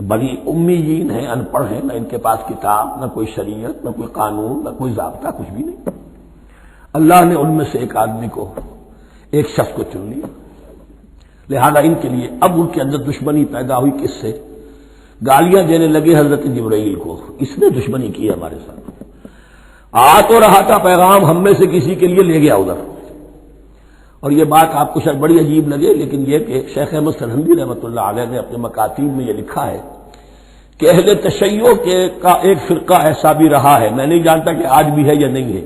بڑی امیین ہیں، ان پڑھ ہیں، نہ ان کے پاس کتاب، نہ کوئی شریعت، نہ کوئی قانون، نہ کوئی ضابطہ، کچھ بھی نہیں۔ اللہ نے ان میں سے ایک آدمی کو، ایک شخص کو چن لیا، لہذا ان کے لیے اب ان کے اندر دشمنی پیدا ہوئی۔ کس سے؟ گالیاں دینے لگے حضرت جبرائیل کو، اس نے دشمنی کی ہمارے ساتھ، آ تو رہا تھا پیغام ہم میں سے کسی کے لیے، لے گیا ادھر۔ اور یہ بات آپ کو شاید بڑی عجیب لگے، لیکن یہ کہ شیخ احمد سرہندی رحمۃ اللہ علیہ نے اپنے مکاتیب میں یہ لکھا ہے کہ اہل تشیع کا ایک فرقہ ایسا بھی رہا ہے، میں نہیں جانتا کہ آج بھی ہے یا نہیں ہے،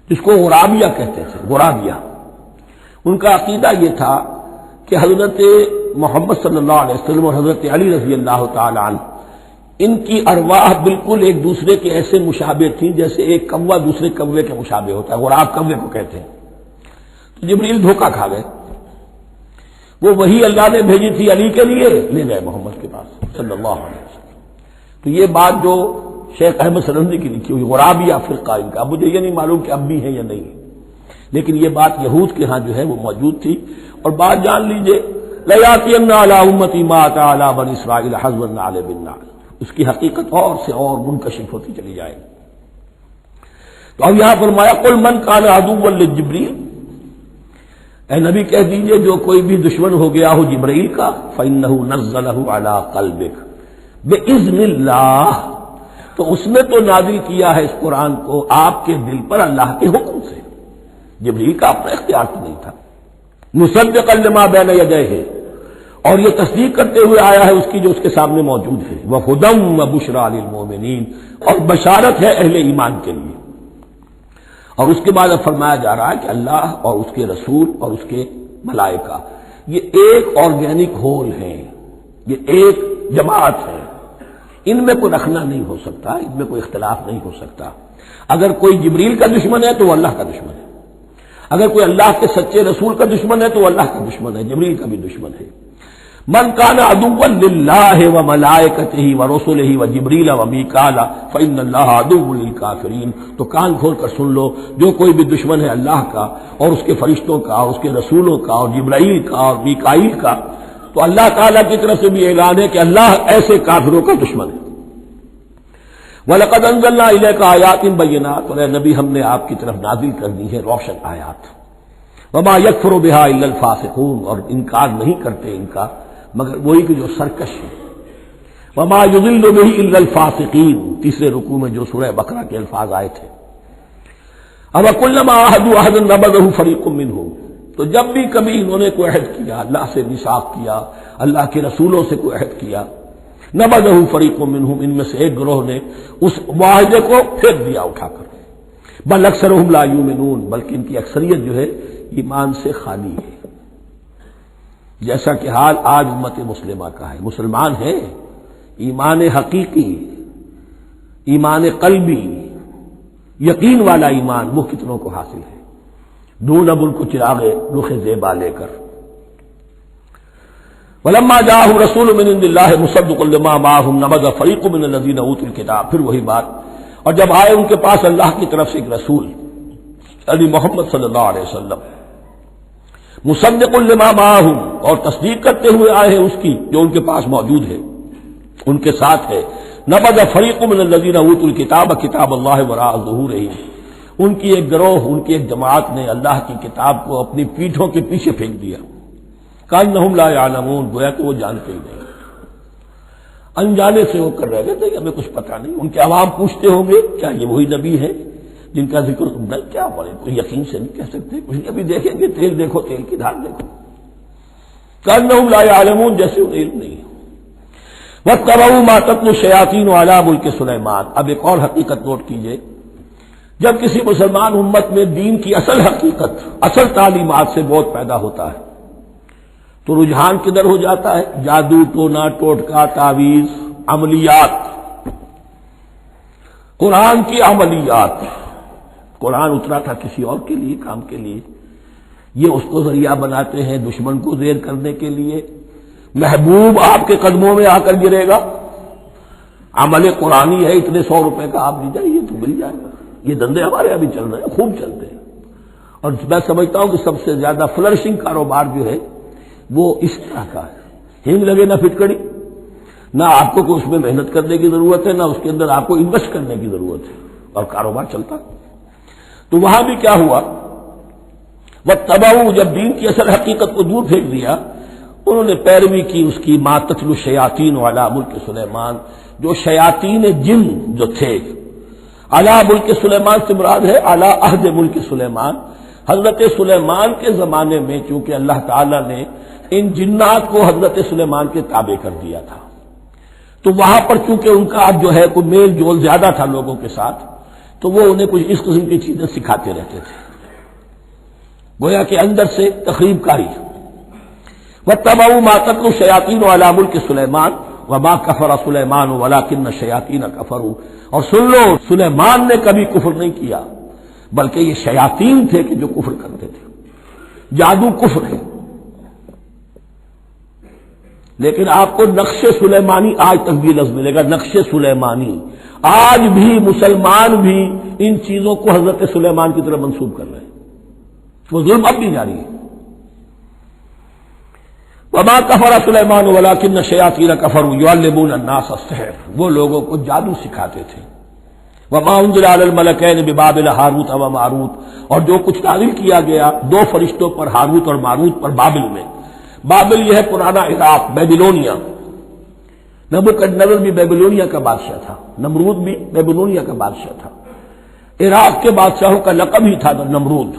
جس کو غرابیہ کہتے تھے، غرابیہ۔ ان کا عقیدہ یہ تھا کہ حضرت محمد صلی اللہ علیہ وسلم اور حضرت علی رضی اللہ تعالی عنہ، ان کی ارواح بالکل ایک دوسرے کے ایسے مشابہ تھیں جیسے ایک کوا دوسرے کوے کے مشابہ ہوتا ہے، غراب کوے کو کہتے ہیں۔ تو جبریل دھوکہ کھا گئے، وہ وہی اللہ نے بھیجی تھی علی کے لیے، لے گئے محمد کے پاس صلی اللہ علیہ وسلم۔ تو یہ بات جو شیخ احمد سرہندی کی لکھی ہوئی غرابیہ فرقہ ان کا، مجھے یہ نہیں معلوم کہ اب بھی ہے یا نہیں، لیکن یہ بات یہود کے ہاں جو ہے وہ موجود تھی۔ اور بات جان لیجئے، لَيَأْتِيَنَّ عَلَىٰ أُمَّتِي مَا أَتَىٰ عَلَىٰ بَنِي إِسْرَائِيلَ حَزْوًا نَعْلَ بِالنَّعْلِ، اس کی حقیقت اور سے اور منکشف ہوتی چلی جائے گی۔ تو اب یہاں فرمایا قُلْ مَنْ كَانَ عَدُوًّا لِجِبْرِيلَ، اے نبی کہہ دیجئے جو کوئی بھی دشمن ہو گیا ہو جبرائیل کا، فَإِنَّهُ نَزَّلَهُ عَلَىٰ قَلْبِكَ بِإِذْنِ اللَّهِ، تو اس نے تو نازل کیا ہے اس قرآن کو آپ کے دل پر اللہ کے حکم سے، جبرائیل کا اپنا اختیار تو نہیں تھا۔ مصدقا لما بین یدیہ، اور یہ تصدیق کرتے ہوئے آیا ہے اس کی جو اس کے سامنے موجود ہے، وہدی وبشریٰ للمؤمنین، اور بشارت ہے اہل ایمان کے لیے۔ اور اس کے بعد اب فرمایا جا رہا ہے کہ اللہ اور اس کے رسول اور اس کے ملائکہ یہ ایک آرگینک ہول ہیں، یہ ایک جماعت ہے، ان میں کوئی رکھنا نہیں ہو سکتا، ان میں کوئی اختلاف نہیں ہو سکتا۔ اگر کوئی جبریل کا دشمن ہے تو وہ اللہ کا دشمن ہے، اگر کوئی اللہ کے سچے رسول کا دشمن ہے تو وہ اللہ کا دشمن ہے، جبریل کا بھی دشمن ہے۔ من کان عدوا للہ وملائکتہ ورسلہ وجبریل ومیکال فإن اللہ عدو للکافرین، تو کان کھول کر سن لو، جو کوئی بھی دشمن ہے اللہ کا اور اس کے فرشتوں کا اور اس کے رسولوں کا اور جبرائیل کا اور میکائیل کا، تو اللہ تعالیٰ کی طرف سے بھی اعلان ہے کہ اللہ ایسے کافروں کا دشمن ہے۔ وَلَقَدْ أَنزَلْنَا إِلَيْكَ آيَاتٍ بَيِّنَاتٍ، اور اے نبی ہم نے آپ کی طرف نازل کر دی ہے روشن آیات۔ وَمَا يَكْفُرُ بِهَا إِلَّا الْفَاسِقُونَ، اور انکار نہیں کرتے ان کا مگر وہی کہ جو سرکش ہے۔ وَمَا يُضِلُّ بِهِ إِلَّا الْفَاسِقِينَ، تیسرے رکوع میں جو سورہ بقرہ کے الفاظ آئے تھے۔ أَوَكُلَّمَا عَاهَدُوا عَهْدًا نَبَذَهُ فَرِيقٌ مِّنْهُمْ، تو جب بھی کبھی انہوں نے کوئی عہد کیا، اللہ سے میثاق کیا، اللہ کے رسولوں سے کوئی عہد کیا، نبذہ فریق منہم، ان میں سے ایک گروہ نے اس معاہدے کو پھینک دیا اٹھا کر۔ بل اکثرہم لا یؤمنون، بلکہ ان کی اکثریت جو ہے ایمان سے خالی ہے، جیسا کہ حال آج امت مسلمہ کا ہے۔ مسلمان ہے، ایمان حقیقی، ایمان قلبی، یقین والا ایمان وہ کتنوں کو حاصل ہے؟ دون اب ان کو چراغ رخ زیبا لے کر۔ وَلَمَّا جَاءَهُمْ رَسُولٌ مِّنْ عِندِ اللَّهِ مُصَدِّقٌ لِّمَا مَعَهُمْ نَبَذَ فَرِيقٌ مِّنَ الَّذِينَ أُوتُوا الْكِتَابَ، پھر وہی بات، اور جب آئے ان کے پاس اللہ کی طرف سے ایک رسول، یعنی محمد صلی اللہ علیہ وسلم، مصدق لما معہم، اور تصدیق کرتے ہوئے آئے ہیں اس کی جو ان کے پاس موجود ہے، ان کے ساتھ ہے۔ نبذ فریق من الذین اوتوا الکتاب کتاب اللہ وراء ظہورہم، ان کی ایک گروہ، ان کی ایک جماعت نے اللہ کی کتاب کو اپنی پیٹھوں کے پیچھے پھینک دیا، کأنہم لا یعلمون، گویا کہ وہ جانتے ہی نہیں، انجانے سے ہو کر رہ گئے تھے، ہمیں کچھ پتہ نہیں۔ ان کے عوام پوچھتے ہوں گے کیا یہ وہی نبی ہے جن کا ذکر نہیں، کیا بولے، کوئی یقین سے نہیں کہہ سکتے، کچھ نہیں، ابھی دیکھیں گے، تیل دیکھو، تیل کی دھار دیکھو، کأنہم لا یعلمون، جیسے انہیں علم نہیں۔ وَاتَّبَعُوا مَا تَتْلُو الشَّيَاطِینُ عَلَىٰ مُلْکِ سُلَیمان، اب ایک اور حقیقت نوٹ کیجئے، جب کسی مسلمان امت میں دین کی اصل حقیقت، اصل تعلیمات سے بہت پیدا ہوتا ہے تو رجحان کدھر ہو جاتا ہے؟ جادو، ٹونا، ٹوٹکا، تعویذ، عملیات، قرآن کی عملیات۔ قرآن اترا تھا کسی اور کے لیے، کام کے لیے، یہ اس کو ذریعہ بناتے ہیں دشمن کو زیر کرنے کے لیے۔ محبوب آپ کے قدموں میں آ کر گرے گا، عمل قرآنی ہے، اتنے 100 روپے کا آپ لیجیے تو مل جائے گا۔ یہ دندے ہمارے ابھی چل رہے ہیں، خوب چلتے ہیں، اور میں سمجھتا ہوں کہ سب سے زیادہ فلرشنگ کاروبار جو ہے وہ اس طرح کا ہے۔ ہنگ لگے نہ پھٹکڑی، نہ آپ کو کوئی اس میں محنت کرنے کی ضرورت ہے، نہ اس کے اندر آپ کو انویسٹ کرنے کی ضرورت ہے، اور کاروبار چلتا۔ تو وہاں بھی کیا ہوا، وَاتَّبَعُوا، جب دین کی اصل حقیقت کو دور پھینک دیا، انہوں نے پیروی کی اس کی مَا تَتْلُو الشَّيَاطِینُ عَلَىٰ مُلْکِ سُلَیمان، جو شیاطین جن جو تھے، علی ملک سلیمان سے مراد ہے علی عہد ملک سلیمان، حضرت سلیمان کے زمانے میں، چونکہ اللہ تعالیٰ نے ان جنات کو حضرت سلیمان کے تابع کر دیا تھا، تو وہاں پر چونکہ ان کا اب جو ہے کوئی میل جول زیادہ تھا لوگوں کے ساتھ، تو وہ انہیں کچھ اس قسم کی چیزیں سکھاتے رہتے تھے، گویا کہ اندر سے تخریب کاری۔ وَاتَّبَعُوا مَا تَتْلُو الشَّيَاطِینُ عَلَىٰ مُلْکِ سُلَیمان وَمَا كَفَرَ سُلَیمَانُ وَلَٰكِنَّ الشَّيَاطِینَ كَفَرُوا، اور سن لو، سلیمان نے کبھی کفر نہیں کیا، بلکہ یہ شیاطین تھے کہ جو کفر کرتے تھے۔ جادو کفر ہے، لیکن آپ کو نقش سلیمانی آج تک بھی لفظ ملے گا، نقش سلیمانی۔ آج بھی مسلمان بھی ان چیزوں کو حضرت سلیمان کی طرف منسوب کر رہے ہیں، وہ ظلم اب بھی جاری ہے۔ وما کفر سلیمان ولکن الشیاطین کفروا یعلمون الناس السحر، وہ لوگوں کو جادو سکھاتے تھے۔ وما انزل علی الملکین ببابل ہاروت و ماروت، اور جو کچھ نازل کیا گیا 2 فرشتوں پر، ہاروت اور ماروت پر، بابل میں۔ بابل یہ ہے پرانا عراق، بیبلونیا۔ نبوکدنضر بھی بیبلونیا کا بادشاہ تھا، نمرود بھی بیبلونیا کا بادشاہ تھا۔ عراق کے بادشاہوں کا لقب ہی تھا نمرود،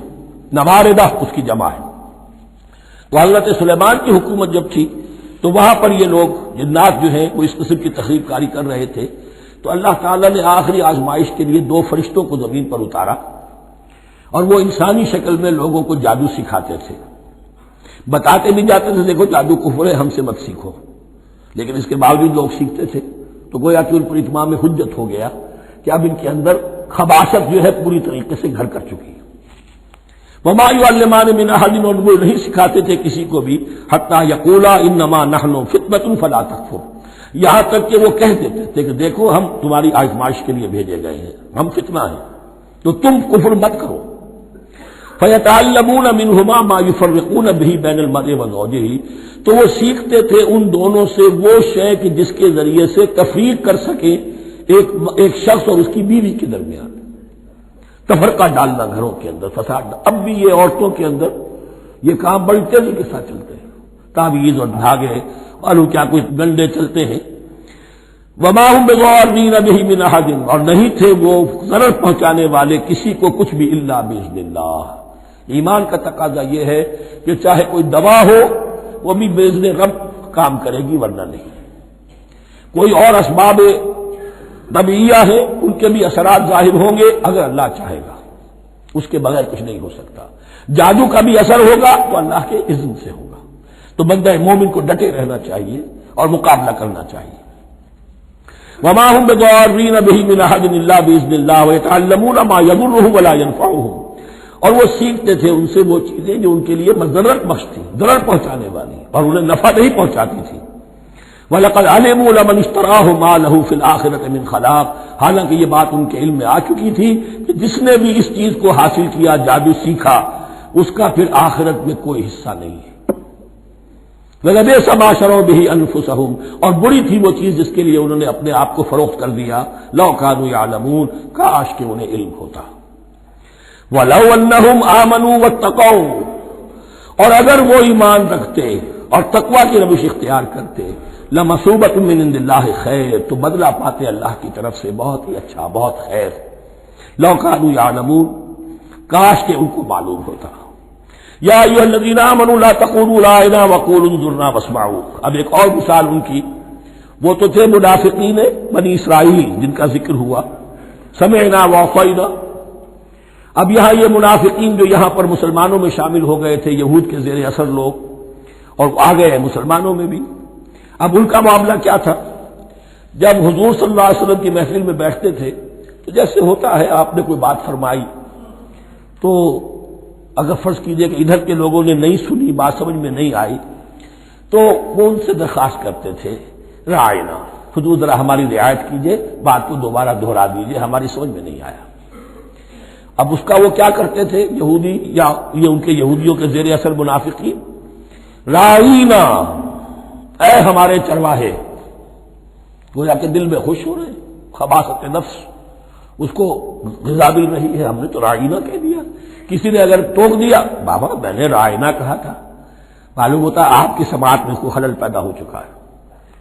نواردہ اس کی جمع ہے۔ تو حضرت سلیمان کی حکومت جب تھی تو وہاں پر یہ لوگ جنات جو ہیں وہ اس قسم کی تخریب کاری کر رہے تھے، تو اللہ تعالیٰ نے آخری آزمائش کے لیے 2 فرشتوں کو زمین پر اتارا، اور وہ انسانی شکل میں لوگوں کو جادو سکھاتے تھے، بتاتے بھی جاتے تھے دیکھو جادو کفر ہے، ہم سے مت سیکھو، لیکن اس کے باوجود لوگ سیکھتے تھے، تو گویا کہ ان پر اتمام حجت ہو گیا کہ اب ان کے اندر خباثت جو ہے پوری طریقے سے گھر کر چکی ہے۔ وما يعلمان من احد، اور وہ نہیں سکھاتے تھے کسی کو بھی، حتی یقولا انما نحن فتنۃ فلا تکفر، یہاں تک کہ وہ کہہ دیتے تھے کہ دیکھو ہم تمہاری آزمائش کے لیے بھیجے گئے ہیں، ہم فتنہ ہیں، تو تم کفر مت کرو۔ فیتعلمون منہما ما یفرقون به بین المرء وزوجہ، تو وہ سیکھتے تھے ان دونوں سے وہ شے کہ جس کے ذریعے سے تفریق کر سکے ایک شخص اور اس کی بیوی کے درمیان، تفرقہ ڈالنا گھروں کے اندر، فساد۔ اب بھی یہ عورتوں کے اندر یہ کام بڑی تیزی کے ساتھ چلتے ہیں، تعویذ اور دھاگے اور کیا کوئی گنڈے چلتے ہیں۔ وما هم بضارین بہ من احد، اور نہیں تھے وہ ضرر پہنچانے والے کسی کو کچھ بھی الا باذن اللہ۔ ایمان کا تقاضا یہ ہے کہ چاہے کوئی دوا ہو وہ بھی باذن رب کام کرے گی، ورنہ نہیں۔ کوئی اور اسباب طبیعیہ ہے، ان کے بھی اثرات ظاہر ہوں گے اگر اللہ چاہے گا، اس کے بغیر کچھ نہیں ہو سکتا۔ جادو کا بھی اثر ہوگا تو اللہ کے اذن سے ہوگا، تو بندہ مومن کو ڈٹے رہنا چاہیے اور مقابلہ کرنا چاہیے۔ وما هم بضارین بہ من احد الا باذن اللہ ویتعلمون ما یضرهم ولا ينفعهم، اور وہ سیکھتے تھے ان سے وہ چیزیں جو ان کے لیے مضرت بخش تھی، ضرر پہنچانے والی، اور انہیں نفع نہیں پہنچاتی تھی۔ وَلَقَدْ عَلِمُوا لَمَنِ اشْتَرَاهُ مَا لَهُ فِي الْآخِرَةِ مِنْ خَلَاقٍ، حالانکہ یہ بات ان کے علم میں آ چکی تھی کہ جس نے بھی اس چیز کو حاصل کیا، جادو سیکھا، اس کا پھر آخرت میں کوئی حصہ نہیں ہے۔ وَلَبِئْسَ مَا شَرَوْا بِهِ أَنفُسَهُمْ، اور بری تھی وہ چیز جس کے لیے انہوں نے اپنے آپ کو فروخت کر دیا، لَوْ كَانُوا يَعْلَمُونَ، کاش کہ انہیں علم ہوتا۔ وَلَوْ أَنَّهُمْ آمَنُوا وَاتَّقَوْا، اور اگر وہ ایمان رکھتے اور تقوی کی روش اختیار کرتے، لَمَثُوبَةٌ مِّنْ عِندِ اللَّهِ خَيْرٌ، تو بدلہ پاتے اللہ کی طرف سے بہت ہی اچھا، بہت خیر۔ لَوْ كَانُوا يَعْلَمُونَ، کاش کہ ان کو معلوم ہوتا۔ یا ایھا الذین آمنوا لا تقولوا رائنا وقولوا انظرنا واسمعوا، اب ایک اور مثال ان کی، وہ تو تھے منافقین بنی اسرائیل جن کا ذکر ہوا، سمعنا وعصینا۔ اب یہاں یہ منافقین جو یہاں پر مسلمانوں میں شامل ہو گئے تھے، یہود کے زیر اثر لوگ، اور آ گئے ہیں مسلمانوں میں بھی، اب ان کا معاملہ کیا تھا؟ جب حضور صلی اللہ علیہ وسلم کی محفل میں بیٹھتے تھے تو جیسے ہوتا ہے آپ نے کوئی بات فرمائی تو اگر فرض کیجئے کہ ادھر کے لوگوں نے نہیں سنی، بات سمجھ میں نہیں آئی، تو وہ ان سے درخواست کرتے تھے رعاینا، حضور ذرا ہماری رعایت کیجئے، بات کو دوبارہ دہرا دیجئے، ہماری سمجھ میں نہیں آیا۔ اب اس کا وہ کیا کرتے تھے یہودی، یا یہ ان کے یہودیوں کے زیر اثر منافقین، رعاینا، اے ہمارے چرواہے، گویا کہ دل میں خوش ہو رہے، خباثت نفس اس کو غذا مل رہی ہے، ہم نے تو رعاینا کہہ دیا۔ کسی نے اگر ٹوک دیا، بابا میں نے رعاینا کہا تھا، معلوم ہوتا آپ کی سماعت میں کوئی خلل پیدا ہو چکا ہے،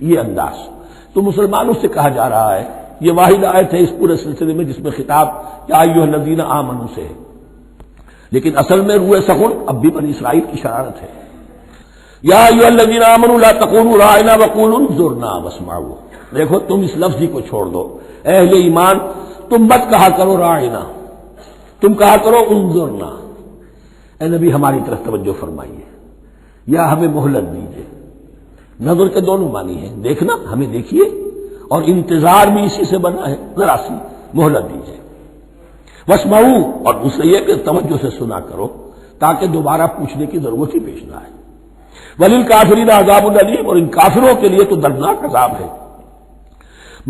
یہ انداز تو مسلمانوں سے کہا جا رہا ہے۔ یہ واحد آیت ہے اس پورے سلسلے میں جس میں خطاب یا ایھا الذین آمنوا سے ہے، لیکن اصل میں روئے سخن اب بھی بنی اسرائیل کی شرارت ہے۔ یا ایھا الذین آمنوا لا تقولوا رعاینا وقولوا انظرنا واسمعوا، دیکھو تم اس لفظ ہی کو چھوڑ دو، اے اہل ایمان تم مت کہا کرو رعاینا، تم کہا کرو انظرنا، اے نبی ہماری طرف توجہ فرمائیے یا ہمیں مہلت دیجیے۔ نظر کے دونوں معنی ہیں، دیکھنا ہمیں دیکھیے، اور انتظار بھی اسی سے بنا ہے، ذرا سی مہلت دیجیے۔ واسمعوا، اور دوسرے یہ کہ توجہ سے سنا کرو تاکہ دوبارہ پوچھنے کی ضرورت ہی پیش نہ آئے۔ وللکافرین عذاب الیم، اور ان کافروں کے لیے تو دردناک عذاب ہے۔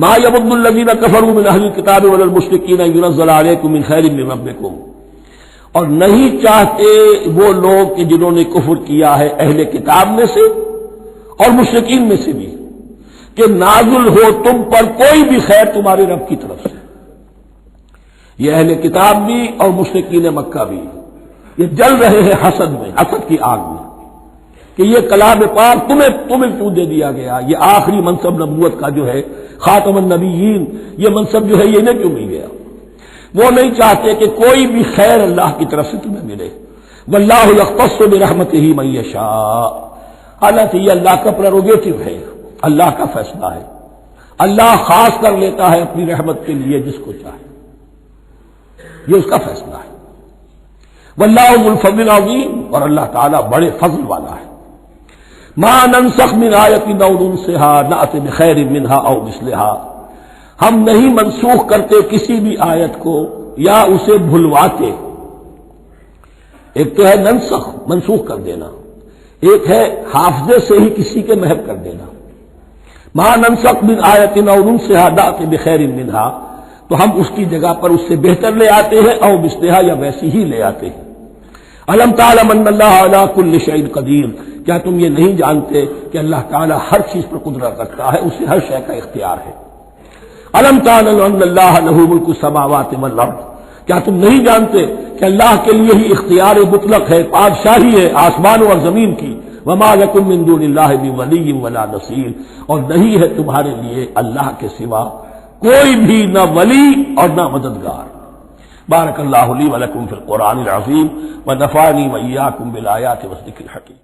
ما یود الذین کفروا من اہل الکتاب ولا المشرکین ان ینزل علیکم من خیر من ربکم، اور نہیں چاہتے وہ لوگ کہ جنہوں نے کفر کیا ہے اہل کتاب میں سے اور مشرکین میں سے بھی، کہ نازل ہو تم پر کوئی بھی خیر تمہارے رب کی طرف سے۔ یہ اہل کتاب بھی اور مشرکین مکہ بھی یہ جل رہے ہیں حسد میں، حسد کی آگ میں، کہ یہ کلام پاک تمہیں کیوں دے دیا گیا، یہ آخری منصب نبوت کا جو ہے خاتم النبیین، یہ منصب جو ہے یہ انہیں کیوں مل گیا؟ وہ نہیں چاہتے کہ کوئی بھی خیر اللہ کی طرف سے تمہیں ملے۔ واللہ یختص برحمتہ من یشاء، حالانکہ یہ اللہ کا پریروگیٹو ہے، اللہ کا فیصلہ ہے، اللہ خاص کر لیتا ہے اپنی رحمت کے لیے جس کو چاہے، یہ اس کا فیصلہ ہے۔ واللہ ذو الفضل العظیم، اور اللہ تعالیٰ بڑے فضل والا ہے۔ ما ننسخ من آیۃ او ننسها نأت بخیر منها او مثلها، ہم نہیں منسوخ کرتے کسی بھی آیت کو یا اسے بھلواتے۔ ایک تو ہے ننسخ، منسوخ کر دینا، ایک ہے حافظے سے ہی کسی کے محو کر دینا۔ ما ننسخ من آیۃ او ننسها نأت بخیر منها، تو ہم اس کی جگہ پر اس سے بہتر لے آتے ہیں، او مثلها یا ویسی ہی لے آتے ہیں۔ الم تعلم ان اللہ علی کل شیء قدیر، کیا تم یہ نہیں جانتے کہ اللہ تعالیٰ ہر چیز پر قدرت رکھتا ہے، اسے ہر شے کا اختیار ہے۔ الم تعلم ان اللہ لہ ملک السماوات والارض، کیا تم نہیں جانتے کہ اللہ کے لیے ہی اختیار مطلق ہے، بادشاہی ہے آسمانوں اور زمین کی۔ وما لکم من دون اللہ من ولی ولا نصیر، اور نہیں ہے تمہارے لیے اللہ کے سوا کوئی بھی نہ ولی اور نہ مددگار۔ بارک اللہ لی ولکم فی القرآن العظیم ونفعنی وإیاکم بالآیات والذکر الحکیم۔